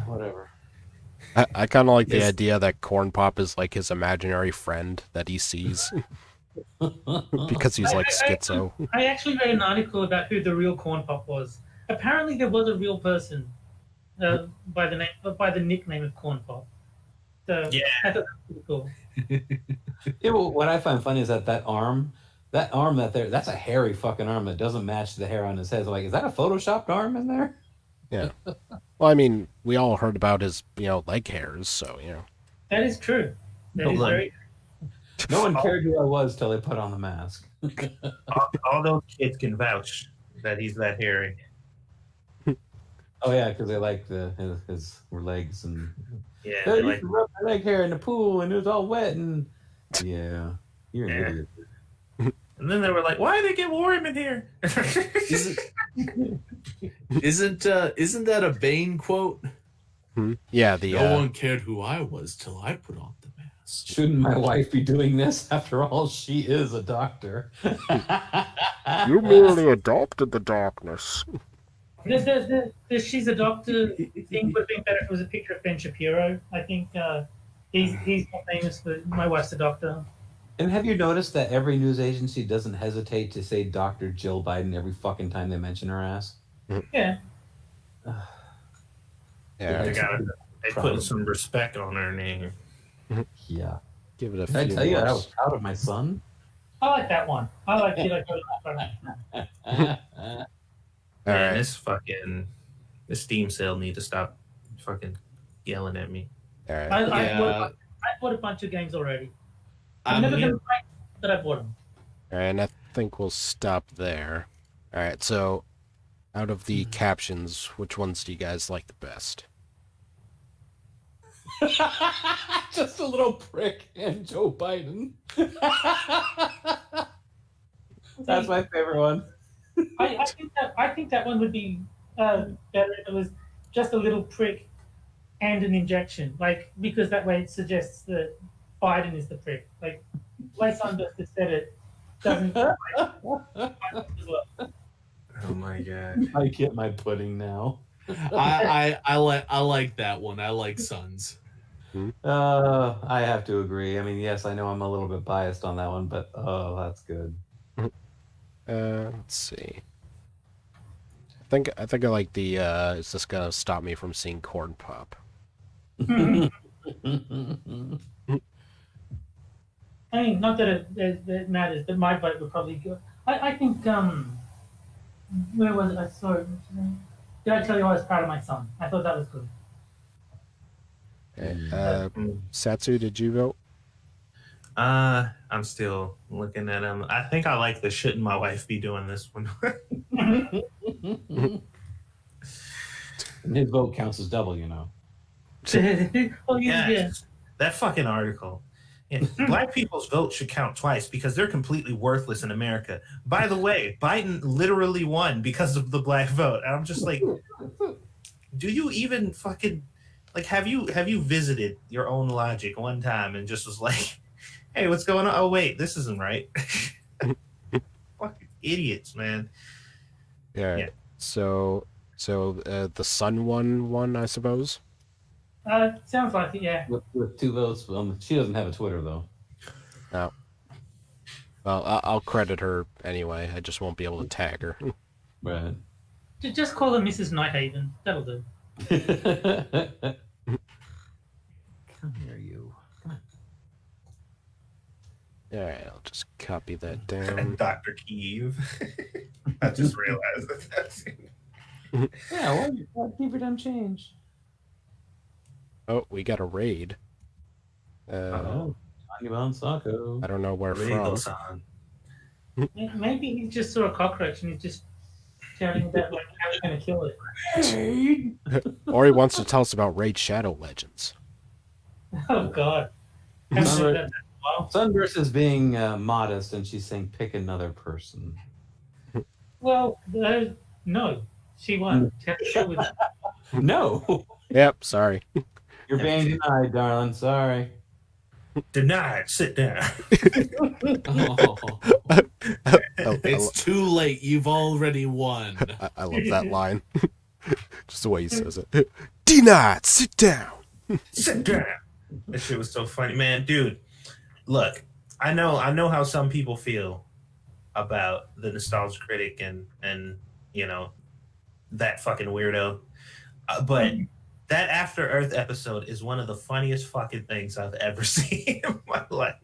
Whatever. I kind of like the idea that Corn Pop is like his imaginary friend that he sees because he's like schizo. I actually read an article about who the real Corn Pop was. Apparently, there was a real person by the nickname of Corn Pop. So Yeah. I thought that was pretty cool. Yeah, well, what I find funny is that arm that's a hairy fucking arm that doesn't match the hair on his head. So like, is that a photoshopped arm in there? Yeah. Well, I mean, we all heard about his, leg hairs, so, That is true. That is very. No one cared who I was till they put on the mask. all those kids can vouch that he's that hairy. Oh yeah, because they like his legs and Yeah, they they used like to rub my leg hair in the pool and it was all wet and yeah, you're an idiot. and then they were like, why did they get Warren in here? Isn't that a Bane quote? Yeah, No one cared who I was till I put on the mask. Shouldn't my wife be doing this? After all, she is a doctor. You merely adopted the darkness. The she's a doctor thing would have been better if it was a picture of Ben Shapiro. I think he's more famous for my wife's a doctor. And have you noticed that every news agency doesn't hesitate to say Dr. Jill Biden every fucking time they mention her ass? Yeah. Yeah. They put some respect on her name. Yeah. Give it a Did I few tell you I months. was proud of my son? I like that one. I like it. Uh, All Man, right. this Steam sale need to stop fucking yelling at me. All right. Yeah, I bought a bunch of games already. I'm I'm never here. going to play, but I bought them. All right, and I think we'll stop there. All right, so out of the captions, which ones do you guys like the best? Just a little prick and Joe Biden. That's my favorite one. I think that one would be better if it was just a little prick and an injection, like because that way it suggests that Biden is the prick. Like, way Sunburst has said it doesn't as well. Oh my god. I get my pudding now. I like that one. I like Suns. I have to agree. I mean, yes, I know I'm a little bit biased on that one, but oh, that's good. Let's see. I think I like the is this gonna stop me from seeing corn pop? I mean, not that it matters, but my vote would probably go. I think where was it? I saw it. Did I tell you I was proud of my son? I thought that was good. Okay. Satsu, did you vote? I'm still looking at him. I think I like the shouldn't my wife be doing this one. And his vote counts as double, you know. Oh yeah, yeah. That fucking article. Yeah, black people's vote should count twice because they're completely worthless in America. By the way, Biden literally won because of the black vote. And I'm just like, do you even fucking like have you visited your own logic one time and just was like, hey, what's going on? Oh wait, this isn't right. Fucking idiots, man. Yeah. So the Sun won, I suppose. Sounds like it. Yeah. With 2 votes, she doesn't have a Twitter though. No. Well, I'll credit her anyway. I just won't be able to tag her. Right. Just call her Mrs. Nighthaven. That'll do. Come here, you. All right, I'll just copy that down. Dr. Keeve. I just realized that's Yeah, well, keep her damn change. Oh, we got a raid. Tanya Bon Sacco. I don't know where from. Maybe he just saw a cockroach and he's just shouting about like how he's going to kill it. Or he wants to tell us about Raid Shadow Legends. Oh God. Sunburst is being modest, and she's saying, "Pick another person." Well, no, she won. No. Yep, sorry. You're being denied, darling. Sorry. Denied. Sit down. It's too late. You've already won. I love that line. Just the way he says it. Denied. Sit down. Sit down. That shit was so funny, man, dude. Look, I know how some people feel about the Nostalgia Critic and you know that fucking weirdo, but that After Earth episode is one of the funniest fucking things I've ever seen in my life.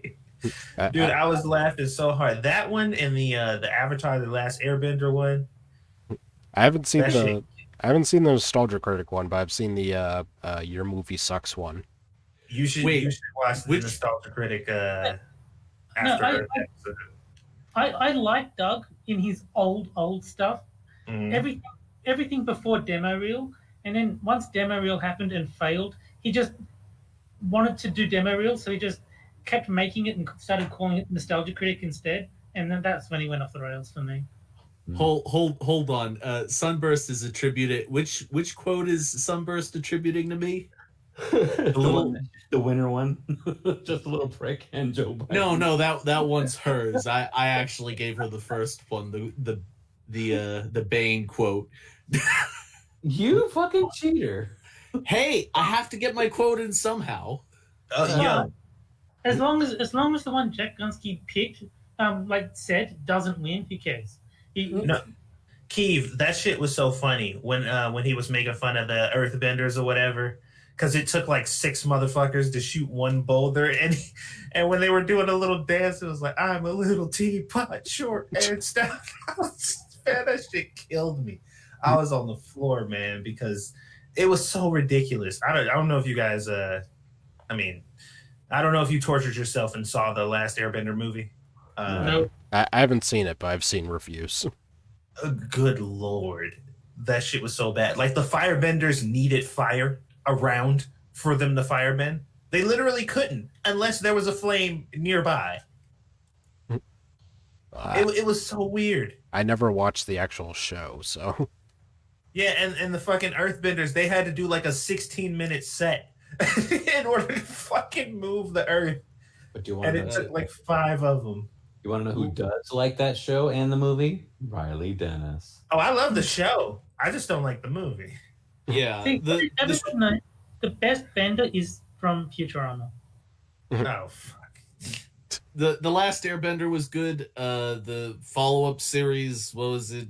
Dude, I was laughing so hard. That one and the Avatar: The Last Airbender one. I haven't seen the Nostalgia Critic one, but I've seen the Your Movie Sucks one. You should watch the Nostalgia Critic After Earth episode. I like Doug in his old stuff. Everything before demo reel, and then once demo reel happened and failed, he just wanted to do demo reel, so he just kept making it and started calling it Nostalgia Critic instead, and then that's when he went off the rails for me. Hold on. Sunburst is attributed. Which quote is Sunburst attributing to me? The winner one. Just a little prick and Joe Biden. No, that one's hers. I actually gave her the first one, the Bane quote. You fucking cheater. Hey, I have to get my quote in somehow. Yeah. As long as the one Jack Gunsky picked, said doesn't win, who cares? No, Keeve, that shit was so funny when he was making fun of the Earthbenders or whatever. because it took like 6 motherfuckers to shoot one boulder, and when they were doing a little dance, it was like, I'm a little teapot, short and stout. Man, that shit killed me. I was on the floor, man, because it was so ridiculous. I don't know if you guys I mean, I don't know if you tortured yourself and saw the last Airbender movie. No. I haven't seen it, but I've seen reviews. Good lord, that shit was so bad. Like, the firebenders needed fire around for them to firebend. They literally couldn't unless there was a flame nearby. It was so weird. I never watched the actual show, so Yeah, and the fucking earthbenders, they had to do like a 16-minute set in order to fucking move the earth. But you want And to it took like 5 of them. you want to know who does like that show and the movie? Riley Dennis. Oh, I love the show. I just don't like the movie. Yeah. See, everyone knows the best bender is from Futurama. Oh, fuck. The last Airbender was good. The follow-up series, what was it?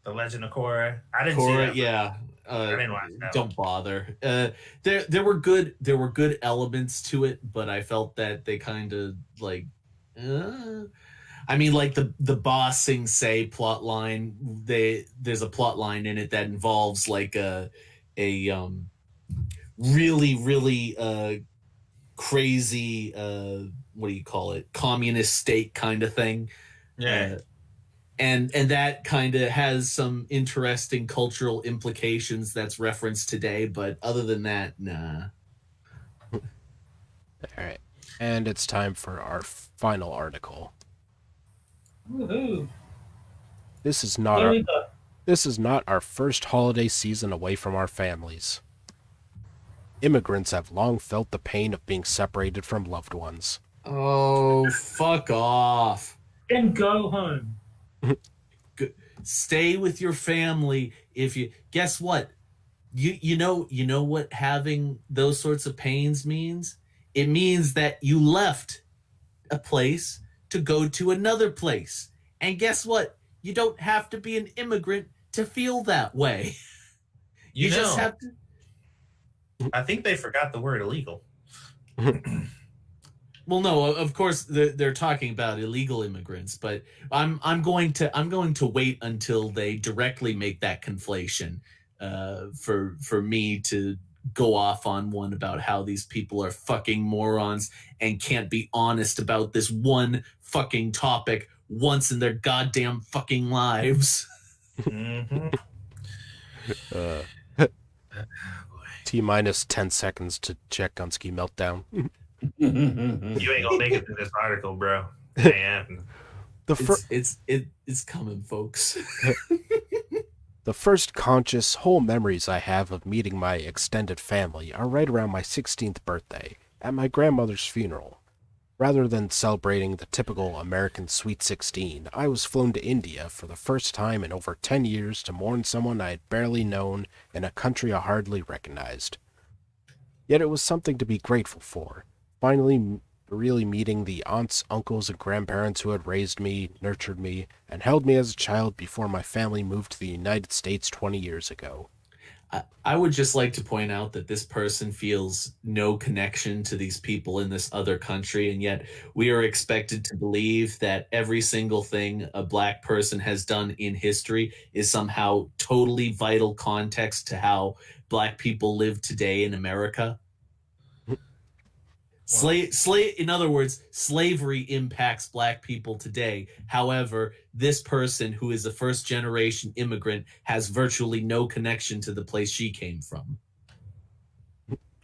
The Legend of Korra. I didn't see Korra, that. yeah. I didn't watch that. Don't bother. There were good elements to it, but I felt that they kind of like. I mean, like the Boss Sing Say plot line. There's a plot line in it that involves like a really crazy what do you call it, communist state kind of thing. Yeah. And that kind of has some interesting cultural implications that's referenced today, but other than that, nah. all right. And it's time for our final article. Woohoo! This is not Here our, we go. this is not our first holiday season away from our families. Immigrants have long felt the pain of being separated from loved ones. Oh, fuck off. Then go home. Stay with your family. If you guess what, you know what having those sorts of pains means. It means that you left a place to go to another place, and guess what, you don't have to be an immigrant to feel that way. You just have to. I think they forgot the word illegal. Well, no, of course they're talking about illegal immigrants, but I'm going to wait until they directly make that conflation for me to go off on one about how these people are fucking morons and can't be honest about this one fucking topic once in their goddamn fucking lives. Mm-hmm. T-minus 10 seconds to check Gunsky meltdown. You ain't gonna make it to this article, bro. It ain't happening. It's coming, folks. The first conscious, whole memories I have of meeting my extended family are right around my 16th birthday, at my grandmother's funeral. Rather than celebrating the typical American Sweet 16, I was flown to India for the first time in over 10 years to mourn someone I had barely known in a country I hardly recognized. Yet it was something to be grateful for, finally really meeting the aunts, uncles, and grandparents who had raised me, nurtured me, and held me as a child before my family moved to the United States 20 years ago. I would just like to point out that this person feels no connection to these people in this other country, and yet we are expected to believe that every single thing a black person has done in history is somehow totally vital context to how black people live today in America. In other words, slavery impacts black people today. However, this person who is a first generation immigrant has virtually no connection to the place she came from.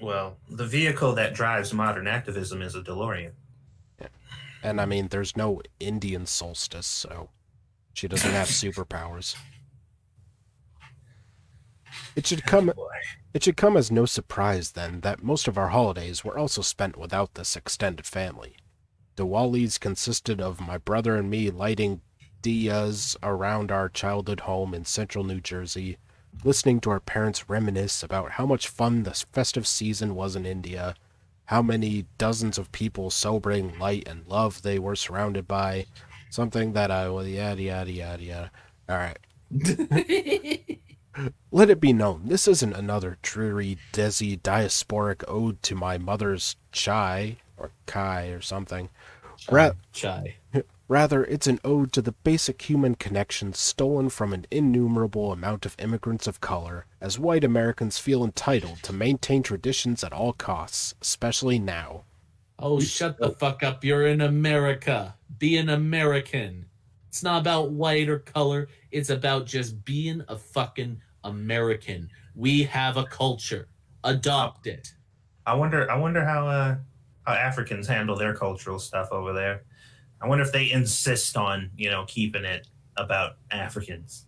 Well, the vehicle that drives modern activism is a DeLorean. And I mean, there's no Indian solstice, so she doesn't have superpowers. It should come as no surprise, then, that most of our holidays were also spent without this extended family. Diwalis consisted of my brother and me lighting diyas around our childhood home in central New Jersey, listening to our parents reminisce about how much fun this festive season was in India, how many dozens of people celebrating light and love they were surrounded by, something that yada yada yada yada. All right. Let it be known, this isn't another dreary, desi, diasporic ode to my mother's chai, or kai, or something. Ra- Chai. Rather, it's an ode to the basic human connections stolen from an innumerable amount of immigrants of color, as white Americans feel entitled to maintain traditions at all costs, especially now. Oh, shut the fuck up. You're in America. Be an American. It's not about white or color. It's about just being a fucking American. We have a culture. Adopt it. I wonder how Africans handle their cultural stuff over there. I wonder if they insist on, keeping it about Africans.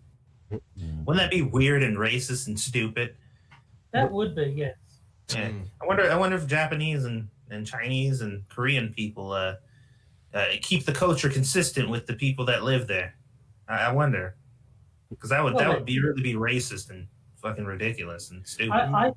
Wouldn't that be weird and racist and stupid? That would be, yes. Yeah. I wonder if Japanese and Chinese and Korean people keep the culture consistent with the people that live there. I wonder, because that would really be racist and fucking ridiculous and stupid. I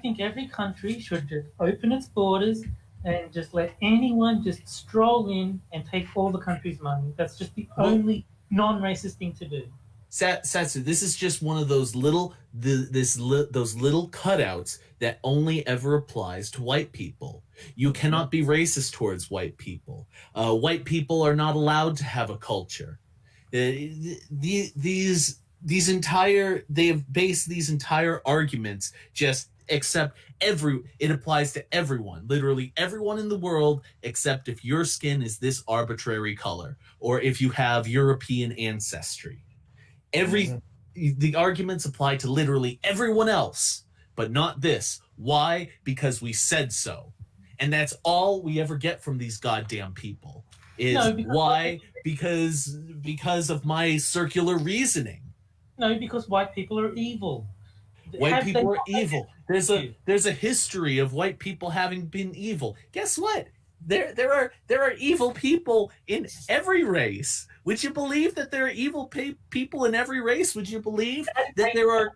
think every country should just open its borders and just let anyone just stroll in and take all the country's money. That's just the only non-racist thing to do. Satsu, this is just one of those little cutouts that only ever applies to white people. You cannot be racist towards white people. White people are not allowed to have a culture. They have based these entire arguments just except it applies to everyone, literally everyone in the world, except if your skin is this arbitrary color or if you have European ancestry. The arguments apply to literally everyone else, but not this. Why? Because we said so. And that's all we ever get from these goddamn people. Why? Because of my circular reasoning. No, because white people are evil. White people are evil. There's a history of white people having been evil. Guess what? There are evil people in every race. Would you believe that there are evil people in every race? Would you believe that there are?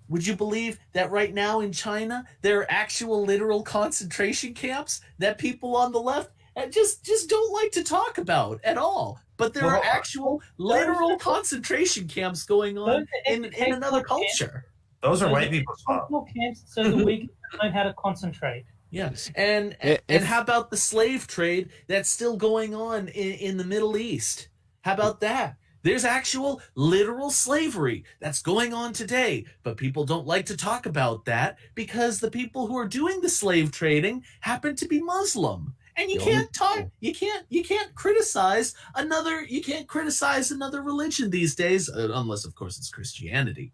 Would you believe that right now in China there are actual literal concentration camps that people on the left just don't like to talk about at all? But there are actual literal concentration camps going on in another culture. Those are white people's fault. Camps so that we can learn how to concentrate. Yes, and how about the slave trade that's still going on in the Middle East? How about that? There's actual literal slavery that's going on today, but people don't like to talk about that because the people who are doing the slave trading happen to be Muslim. And you can't criticize another religion these days, unless of course it's Christianity.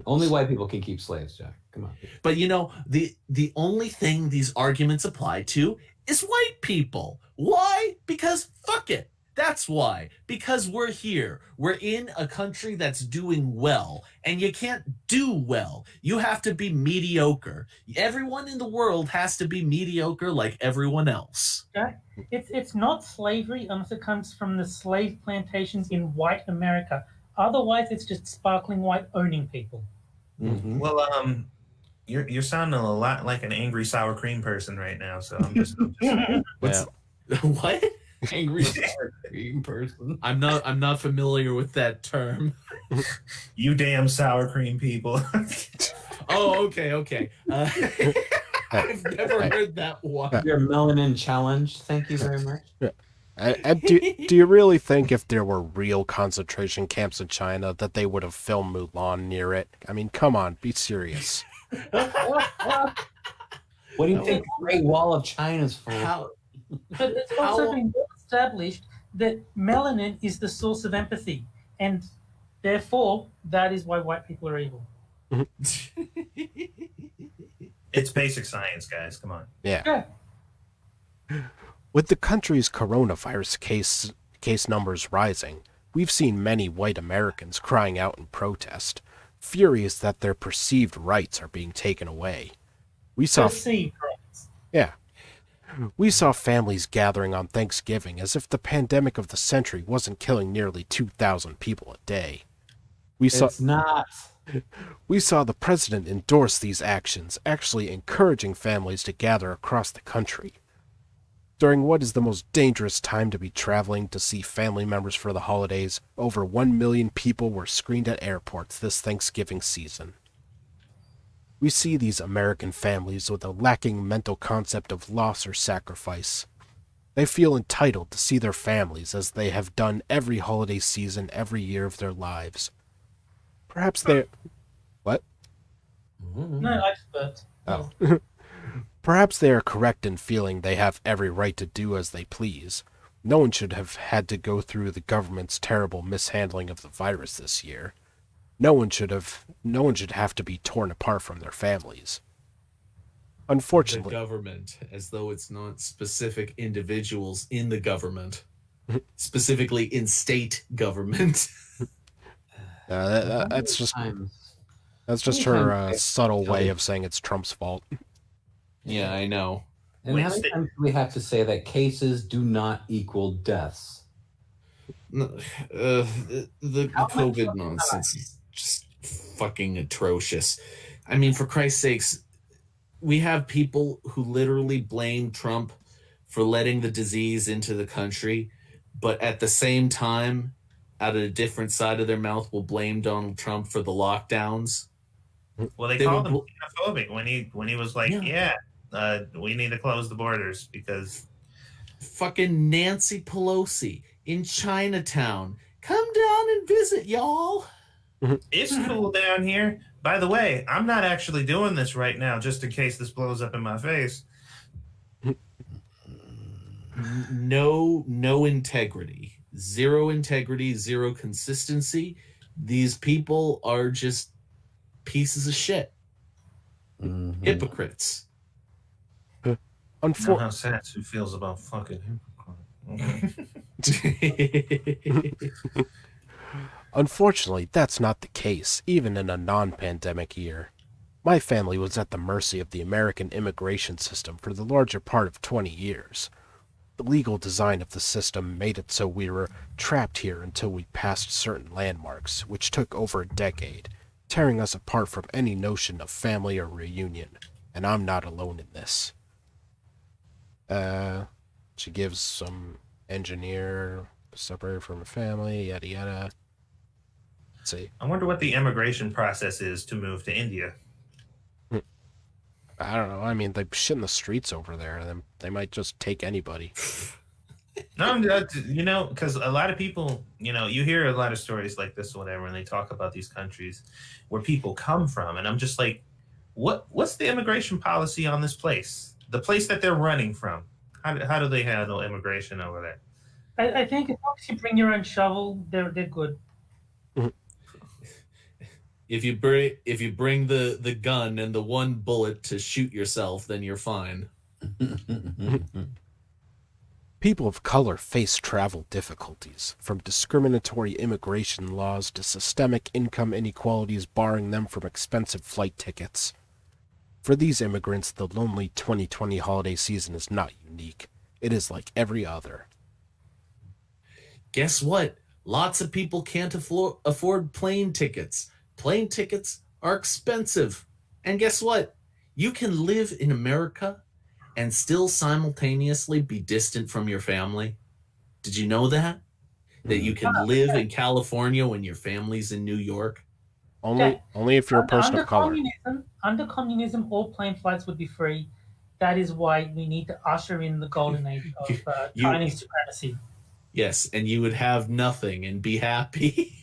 Only white people can keep slaves, Jack. Come on. But the only thing these arguments apply to is white people. Why? Because fuck it. That's why. Because we're here. We're in a country that's doing well. And you can't do well. You have to be mediocre. Everyone in the world has to be mediocre like everyone else. Okay? It's not slavery unless it comes from the slave plantations in white America. Otherwise, it's just sparkling white owning people. Mm-hmm. Well, you're sounding a lot like an angry sour cream person right now. So I'm just what? Angry sour cream person. I'm not familiar with that term. You damn sour cream people. Oh, okay. I've never heard that one. Your melanin challenge. Thank you very much. Do you really think if there were real concentration camps in China that they would have filmed Mulan near it? I mean, come on, be serious. What do you think the Great Wall of China's for? But it's also been well established that melanin is the source of empathy, and therefore that is why white people are evil. It's basic science, guys. Come on. Yeah. With the country's coronavirus case numbers rising, we've seen many white Americans crying out in protest, furious that their perceived rights are being taken away. We saw families gathering on Thanksgiving as if the pandemic of the century wasn't killing nearly 2,000 people a day. It's not. We saw the president endorse these actions, actually encouraging families to gather across the country. During what is the most dangerous time to be traveling to see family members for the holidays, over 1 million people were screened at airports this Thanksgiving season. We see these American families with a lacking mental concept of loss or sacrifice. They feel entitled to see their families as they have done every holiday season every year of their lives. Perhaps they... What? No, I just Oh. Perhaps they are correct in feeling they have every right to do as they please. No one should have had to go through the government's terrible mishandling of the virus this year. No one should have to be torn apart from their families. The Unfortunately, government, as though it's not specific individuals in the government, specifically in state government. that's just her subtle way of saying it's Trump's fault. Yeah, I know. And how many times do we have to say that cases do not equal deaths? The COVID nonsense is just fucking atrocious. I mean, for Christ's sakes, we have people who literally blame Trump for letting the disease into the country, but at the same time, out of a different side of their mouth, will blame Donald Trump for the lockdowns. Well, they called him xenophobic when he was like, we need to close the borders because fucking Nancy Pelosi in Chinatown. Come down and visit, y'all. it's cool down here. By the way, I'm not actually doing this right now just in case this blows up in my face. No integrity. Zero integrity, zero consistency. These people are just pieces of shit. Hypocrites. You know how Satsu feels about fucking hypocrite. Unfortunately, that's not the case, even in a non-pandemic year. My family was at the mercy of the American immigration system for the larger part of 20 years. The legal design of the system made it so we were trapped here until we passed certain landmarks, which took over a decade, tearing us apart from any notion of family or reunion, and I'm not alone in this. She gives some engineer separated from a family, yada yada. Let's see. I wonder what the immigration process is to move to India. I don't know. I mean, they shit in the streets over there. They might just take anybody. No, because a lot of people, you hear a lot of stories like this or whatever, and they talk about these countries where people come from, and I'm just like, what's the immigration policy on this place? The place that they're running from. How do they handle immigration over there? I think as long as you bring your own shovel, they're good. If you bring the gun and the one bullet to shoot yourself, then you're fine. People of color face travel difficulties, from discriminatory immigration laws to systemic income inequalities barring them from expensive flight tickets. For these immigrants, the lonely 2020 holiday season is not unique. It is like every other. Guess what? Lots of people can't afford plane tickets. Plane tickets are expensive. And guess what? You can live in America and still simultaneously be distant from your family. Did you know that? That you can live in California when your family's in New York? Only if you're a person of color. Under communism, all plane flights would be free. That is why we need to usher in the golden age of Chinese supremacy. Yes, and you would have nothing and be happy.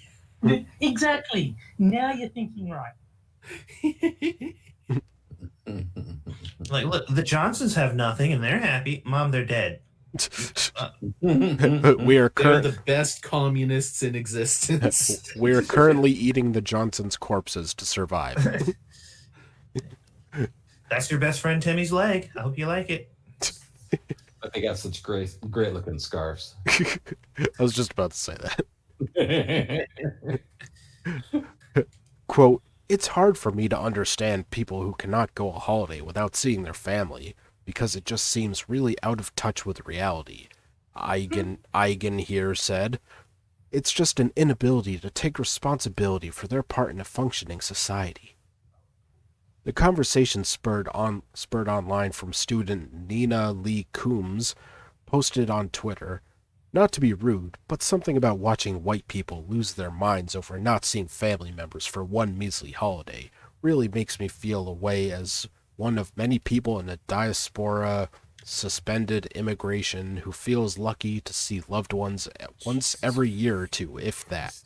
Exactly. Now you're thinking right. Like, look, the Johnsons have nothing and they're happy. Mom, they're dead. They're the best communists in existence. We are currently eating the Johnsons' corpses to survive. That's your best friend Timmy's leg. I hope you like it. But they got such great looking scarves. I was just about to say that. Quote, "It's hard for me to understand people who cannot go a holiday without seeing their family, because it just seems really out of touch with reality," Eigen here said. "It's just an inability to take responsibility for their part in a functioning society." The conversation spurred online from student Nina Lee Coombs, posted on Twitter, not to be rude, but something about watching white people lose their minds over not seeing family members for one measly holiday really makes me feel a way as one of many people in a diaspora suspended immigration who feels lucky to see loved ones once every year or two, if that.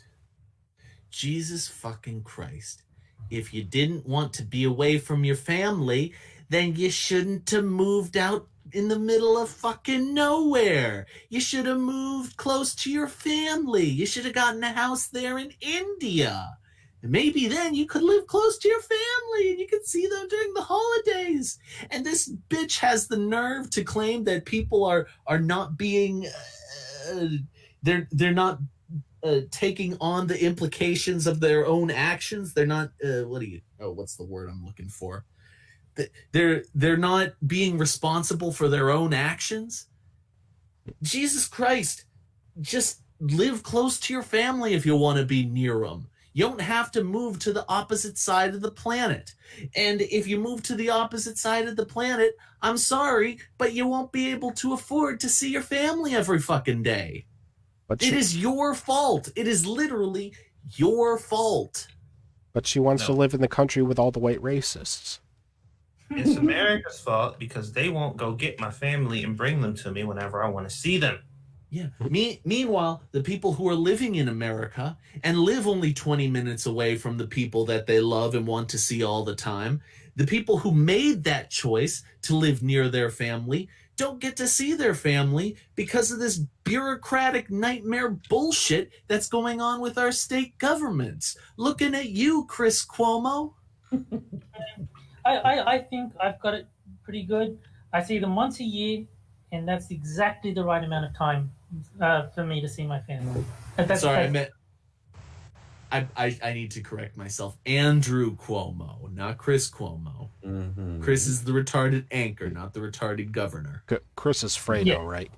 Jesus fucking Christ. If you didn't want to be away from your family, then you shouldn't have moved out in the middle of fucking nowhere. You should have moved close to your family. You should have gotten a house there in India. And maybe then you could live close to your family and you could see them during the holidays. And this bitch has the nerve to claim that people are not being they're not taking on the implications of their own actions. They're not what's the word I'm looking for? They're not being responsible for their own actions. Jesus Christ, just live close to your family if you want to be near them. You don't have to move to the opposite side of the planet. And if you move to the opposite side of the planet, I'm sorry, but you won't be able to afford to see your family every fucking day. But It is your fault. It is literally your fault. But she wants to No. live in the country with all the white racists. It's America's fault because they won't go get my family and bring them to me whenever I want to see them. Yeah. Meanwhile, the people who are living in America and live only 20 minutes away from the people that they love and want to see all the time, the people who made that choice to live near their family don't get to see their family because of this bureaucratic nightmare bullshit that's going on with our state governments. Looking at you, Chris Cuomo. I think I've got it pretty good. I see them once a year, and that's exactly the right amount of time for me to see my family. Sorry, I meant I need to correct myself. Andrew Cuomo, not Chris Cuomo. Mm-hmm. Chris is the retarded anchor, not the retarded governor. Chris is Fredo, Yeah. right?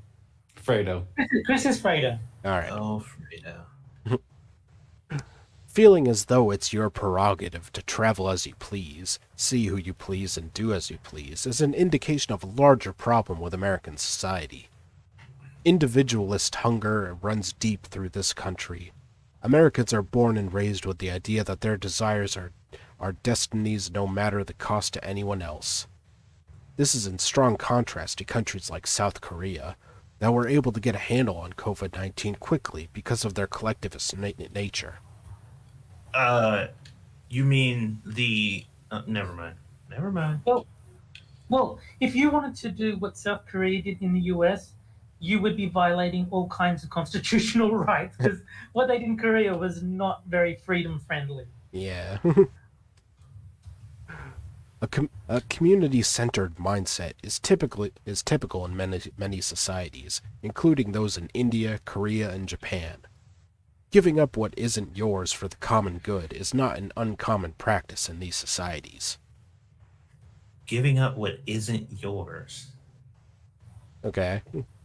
Fredo. Chris is Fredo. All right. Oh, Frida. Feeling as though it's your prerogative to travel as you please, see who you please, and do as you please is an indication of a larger problem with American society. Individualist hunger runs deep through this country. Americans are born and raised with the idea that their desires are destinies no matter the cost to anyone else. This is in strong contrast to countries like South Korea that were able to get a handle on COVID-19 quickly because of their collectivist nature. You mean the? Never mind. Never mind. Well, if you wanted to do what South Korea did in the US, you would be violating all kinds of constitutional rights because what they did in Korea was not very freedom friendly. Yeah. A community-centered mindset is typical in many societies, including those in India, Korea, and Japan. Giving up what isn't yours for the common good is not an uncommon practice in these societies. Giving up what isn't yours. Okay,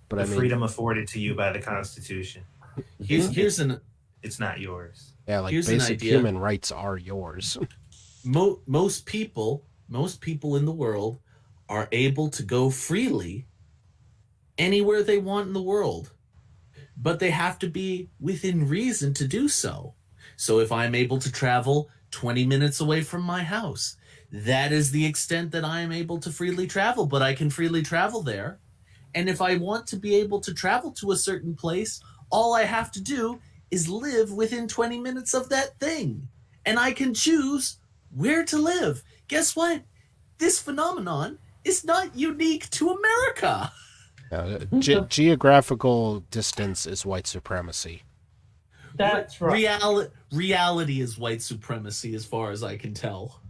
but The I mean, freedom afforded to you by the Constitution. Here's an It's not yours. yeah, like here's an basic idea. human rights are yours. Most people in the world are able to go freely anywhere they want in the world, but they have to be within reason to do so. So if I'm able to travel 20 minutes away from my house, that is the extent that I am able to freely travel, but I can freely travel there. And if I want to be able to travel to a certain place, all I have to do is live within 20 minutes of that thing. And I can choose where to live. Guess what? This phenomenon is not unique to America. Geographical distance is white supremacy. That's right. Reality is white supremacy, as far as I can tell.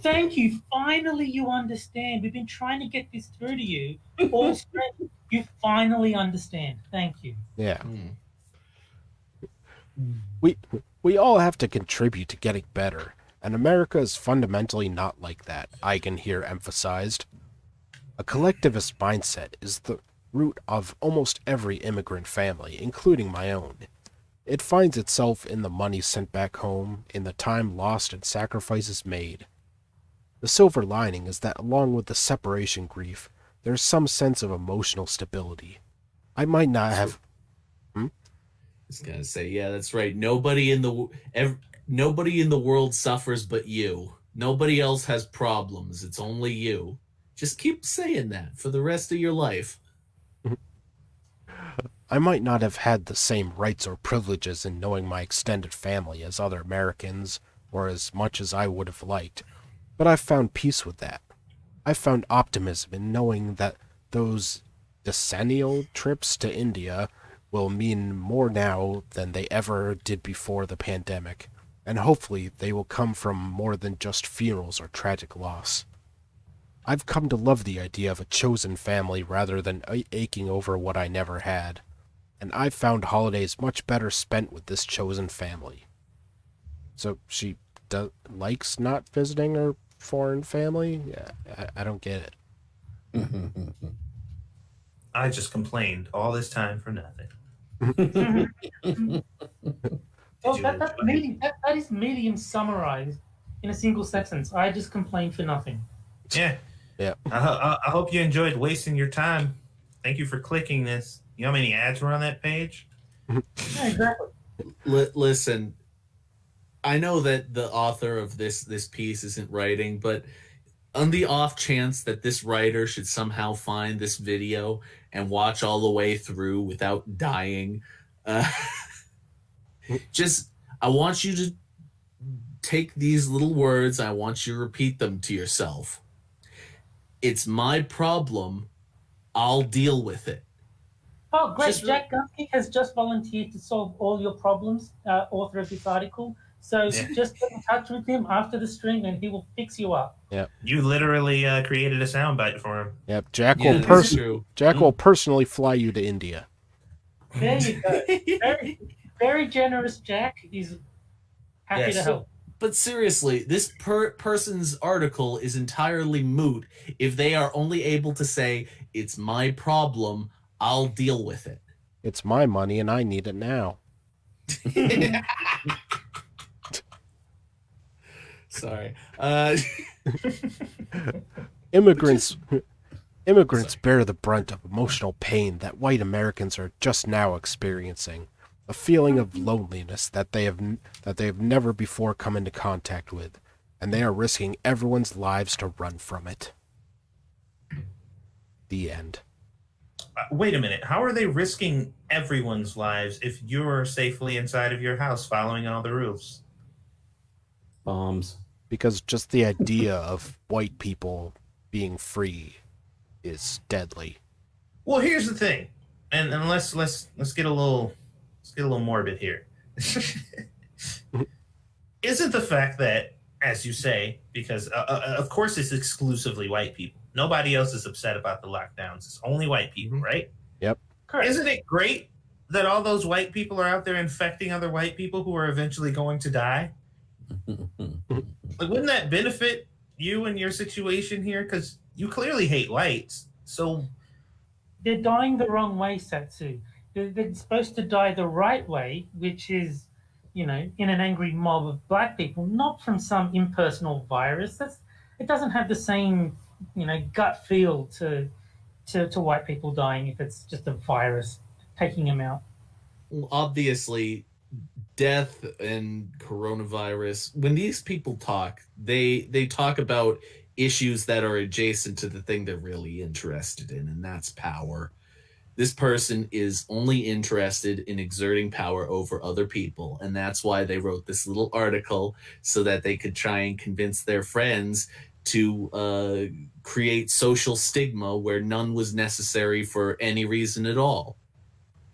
Thank you. Finally, you understand. We've been trying to get this through to you. All straight. You finally understand. Thank you. Yeah. Mm. We all have to contribute to getting better, and America is fundamentally not like that, Eigen here emphasized. A collectivist mindset is the root of almost every immigrant family, including my own. It finds itself in the money sent back home, in the time lost and sacrifices made. The silver lining is that along with the separation grief, there's some sense of emotional stability. I might not have. Just gonna say, yeah, that's right. Nobody in the world suffers but you. Nobody else has problems. It's only you. Just keep saying that for the rest of your life. I might not have had the same rights or privileges in knowing my extended family as other Americans, or as much as I would have liked, but I've found peace with that. I've found optimism in knowing that those decennial trips to India will mean more now than they ever did before the pandemic, and hopefully they will come from more than just funerals or tragic loss. I've come to love the idea of a chosen family rather than aching over what I never had, and I've found holidays much better spent with this chosen family. So she likes not visiting her foreign family? Yeah, I don't get it. I just complained all this time for nothing. Well, you that's enjoy it? medium. That is medium summarized in a single sentence. I just complain for nothing. Yeah. Yeah. I hope you enjoyed wasting your time. Thank you for clicking this. You know how many ads were on that page? Yeah, exactly. Listen, I know that the author of this piece isn't writing, but on the off chance that this writer should somehow find this video and watch all the way through without dying, uh, just I want you to take these little words. I want you to repeat them to yourself. It's my problem. I'll deal with it. Oh, great. Just- Jack Gunsky has just volunteered to solve all your problems, author of this article. So Yeah. just get in touch with him after the stream and he will fix you up. You literally created a soundbite for him. Yep, Jack Yeah, will that's true. Jack will personally fly you to India. There you go. Very, very generous Jack. He's happy Yeah, to so- help. But seriously, this person's article is entirely moot if they are only able to say, "It's my problem. I'll deal with it." It's my money and I need it now. Sorry. Immigrants bear the brunt of emotional pain that white Americans are just now experiencing, a feeling of loneliness that they have never before come into contact with, and they are risking everyone's lives to run from it. The end. Wait a minute. How are they risking everyone's lives if you're safely inside of your house following all the rules? Bombs. Because just the idea of white people being free is deadly. Well, here's the thing, and let's get a little morbid here. Isn't the fact that, as you say, because of course it's exclusively white people. Nobody else is upset about the lockdowns. It's only white people, right? Correct. Isn't it great that all those white people are out there infecting other white people who are eventually going to die? Like, wouldn't that benefit you and your situation here? Because you clearly hate whites. So They're dying the wrong way, Satsu. They're supposed to die the right way, which is, in an angry mob of black people, not from some impersonal virus. It doesn't have the same, gut feel to white people dying if it's just a virus taking them out. Well, obviously, death and coronavirus, when these people talk, they talk about issues that are adjacent to the thing they're really interested in, and that's power. This person is only interested in exerting power over other people, and that's why they wrote this little article, so that they could try and convince their friends to create social stigma where none was necessary for any reason at all.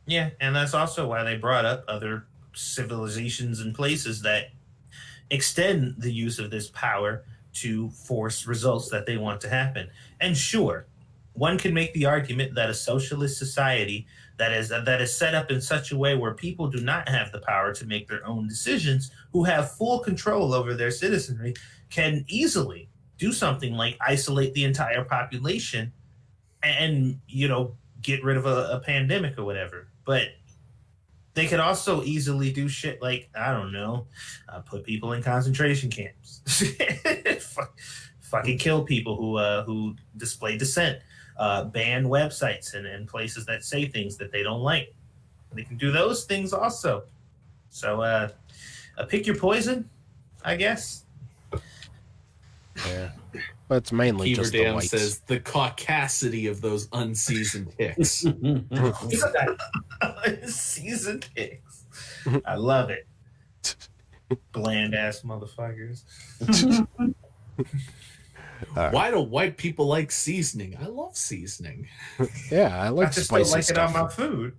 yeah, and that's also why they brought up other civilizations and places that extend the use of this power to force results that they want to happen. And sure, one can make the argument that a socialist society that is set up in such a way where people do not have the power to make their own decisions, who have full control over their citizenry, can easily do something like isolate the entire population and get rid of a pandemic or whatever. But they could also easily do shit like, I don't know, put people in concentration camps, fucking kill people who display dissent. ban websites and places that say things that they don't like. They can do those things also. So pick your poison, I guess. Yeah. But it's mainly Keever just the Dam whites. says the caucasity of those unseasoned picks. Seasoned pigs. I love it. Bland ass motherfuckers. Why do white people like seasoning? I love seasoning. Yeah, I like I just spicy don't like stuff. it on my food.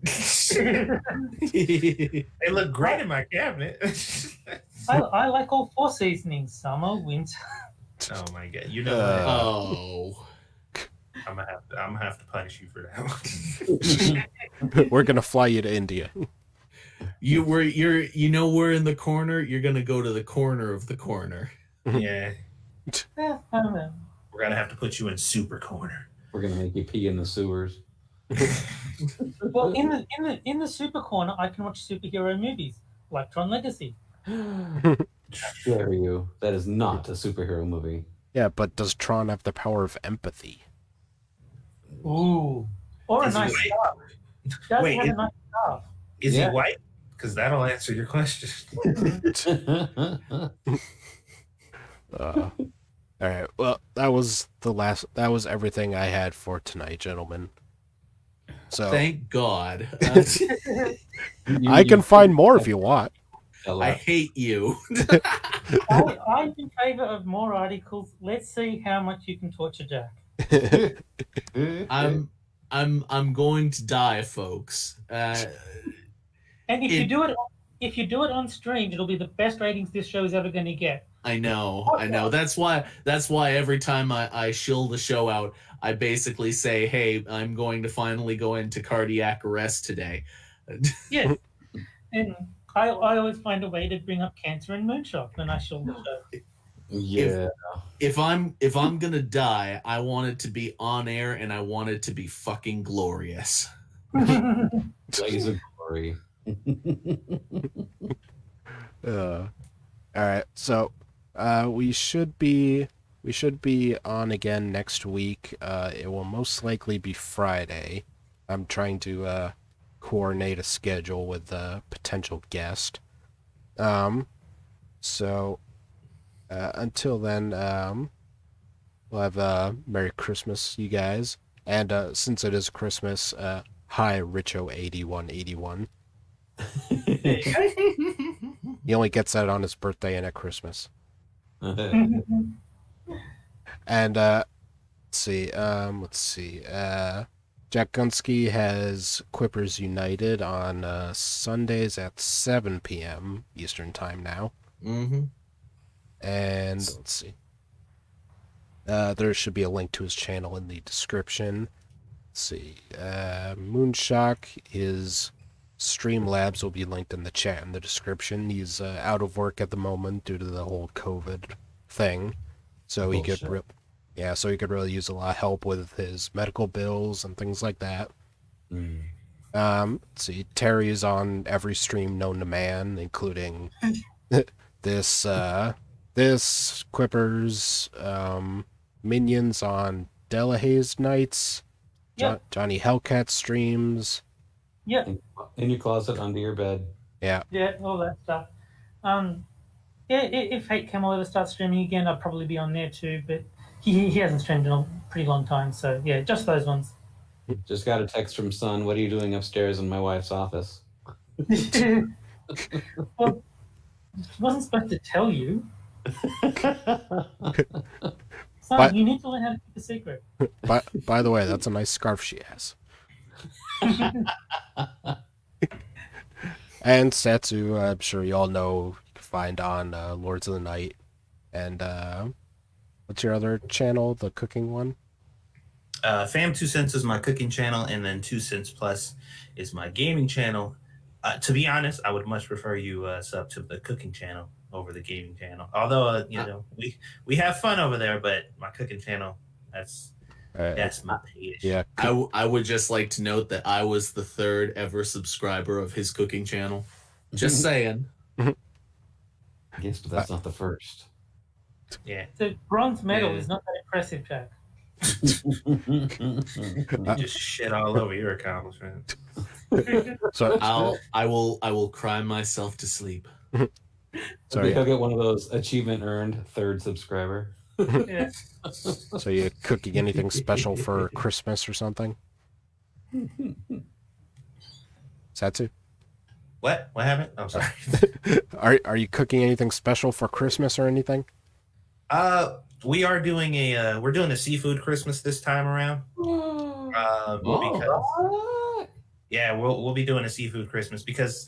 They look great in my cabinet. I like all 4 seasonings: summer, winter. Oh my god! You know what? Oh. I'm gonna have to punish you for that one. We're gonna fly you to India. We're in the corner, you're gonna go to the corner of the corner. Yeah, I don't know. we're gonna have to put you in super corner. We're gonna make you pee in the sewers. Well, in the super corner, I can watch superhero movies like Tron Legacy. Dare you? That is not a superhero movie. Yeah, but does Tron have the power of empathy? Ooh, or a Is he nice white? scarf. Does Wait, he have is- a nice scarf? Is Yeah. he white? Because that'll answer your question. All right. Well, that was everything I had for tonight, gentlemen. So Thank God. I can find more if you want. I hate you. I'm in favor of more articles. Let's see how much you can torture Jack. I'm going to die, folks. And if you do it on stream, it'll be the best ratings this show is ever going to get. I know. That's why every time I shill the show out, I basically say, "Hey, I'm going to finally go into cardiac arrest today." Yes. And I always find a way to bring up cancer and moonshot when I shill the show. Yeah. If I'm gonna die, I want it to be on air, and I want it to be fucking glorious. Blaze of glory. All right. So we should be on again next week. It will most likely be Friday. I'm trying to coordinate a schedule with a potential guest. So until then, we'll have a Merry Christmas, you guys. And since it is Christmas, hi Richo8181. He only gets that on his birthday and at Christmas. And let's see. Jack Gunsky has Quippers United on Sundays at 7 p.m. Eastern Time now. Mm-hmm. And let's see. There should be a link to his channel in the description. Let's see. Moonshock, his Streamlabs will be linked in the chat in the description. He's out of work at the moment due to the whole COVID thing. So he could really use a lot of help with his medical bills and things like that. Let's see. Terry's on every stream known to man, including this Quippers, Minions on Delahaye's nights. Yep. Johnny Hellcat streams. Yeah, In your closet, under your bed. Yeah. all that stuff. If Hate Camel ever starts streaming again, I'd probably be on there too. But he hasn't streamed in a pretty long time, so yeah, just those ones. Just got a text from son. What are you doing upstairs in my wife's office? Well, wasn't supposed to tell you. Son, But- you need to learn how to keep a secret. By the way, that's a nice scarf she has. And Satsu, I'm sure you all know, you can find on Lords of the Night. And what's your other channel, the cooking one? Fam2Cents is my cooking channel, and then 2 Cents Plus is my gaming channel. To be honest, I would much prefer you sub to the cooking channel over the gaming channel. Although we have fun over there, but my cooking channel, that's my page. Yeah. I would just like to note that I was the 3rd ever subscriber of his cooking channel. Just saying. Yes, but that's not the first. Yeah. So bronze medal Yeah. is not that impressive, Jack. You just shit all over your accomplishment. So, I will cry myself to sleep. So yeah. he'll get one of those achievement earned third subscriber. Yeah. So you cooking anything special for Christmas or something? Satsu? What? What happened? I'm sorry. Are you cooking anything special for Christmas or anything? We are doing we're doing a seafood Christmas this time around. Because yeah, we'll be doing a seafood Christmas because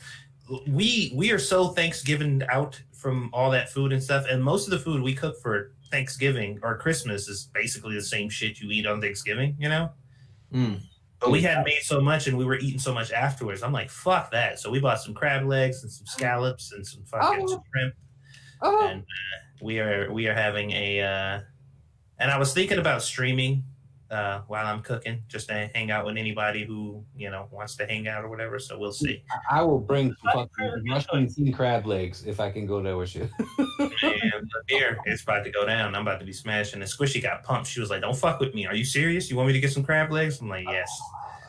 we are so Thanksgiving out from all that food and stuff, and most of the food we cook for Thanksgiving or Christmas is basically the same shit you eat on Thanksgiving, you know. But we had made so much and we were eating so much afterwards. I'm like, fuck that. So we bought some crab legs and some scallops and some fucking shrimp. And we are having a and I was thinking about streaming while I'm cooking, just to hang out with anybody who, you know, wants to hang out or whatever. So we'll see. I will bring some fucking Russian king crab legs if I can go there with you. And here, it's about to go down. I'm about to be smashing. And Squishy got pumped. She was like, "Don't fuck with me. Are you serious? You want me to get some crab legs?" I'm like, "Yes."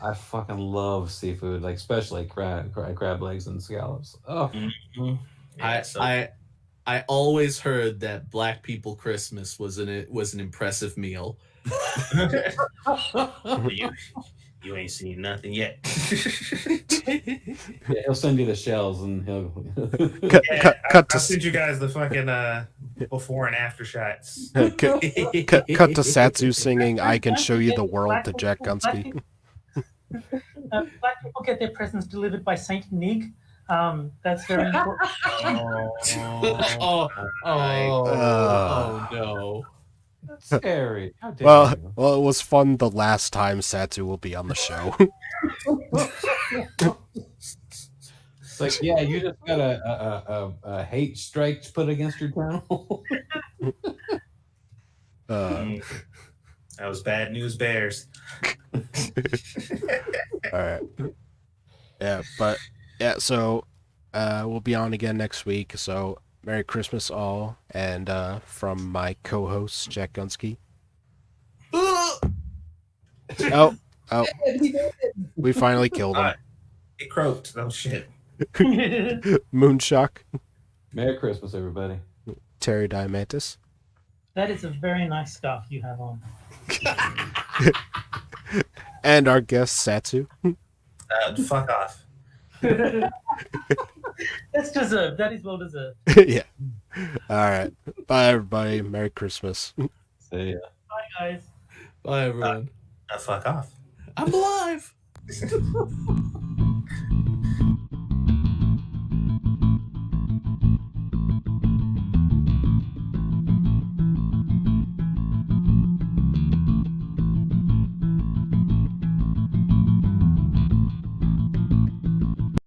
I fucking love seafood, like especially crab legs and scallops. Oh, Mm-hmm. Yeah, I always heard that Black people Christmas was an impressive meal. you ain't seen nothing yet. yeah, he'll send you the shells and he'll. Cut I'll to send you guys the fucking before and after shots. cut to Satsu singing "I Can Show You the World" to Jack Gunsky. Black people get their presents delivered by Saint Nig. That's very important. Oh no. That's scary. How dare Well, you? it was fun the last time Satsu will be on the show. It's like, yeah, you just got a hate strike put against your channel. That was bad news bears. All right. Yeah, but yeah, so we'll be on again next week. So Merry Christmas all, and from my co-host Jack Gunsky. Oh, we finally killed him. It croaked. Oh shit. Moonshock, Merry Christmas, everybody. Terry Diamantis, That is a very nice scarf you have on. and our guest Satsu. Fuck off. That's deserved. That is well deserved. Yeah. All right. Bye, everybody. Merry Christmas. See ya. Bye, guys. Bye everyone. Fuck off. I'm alive.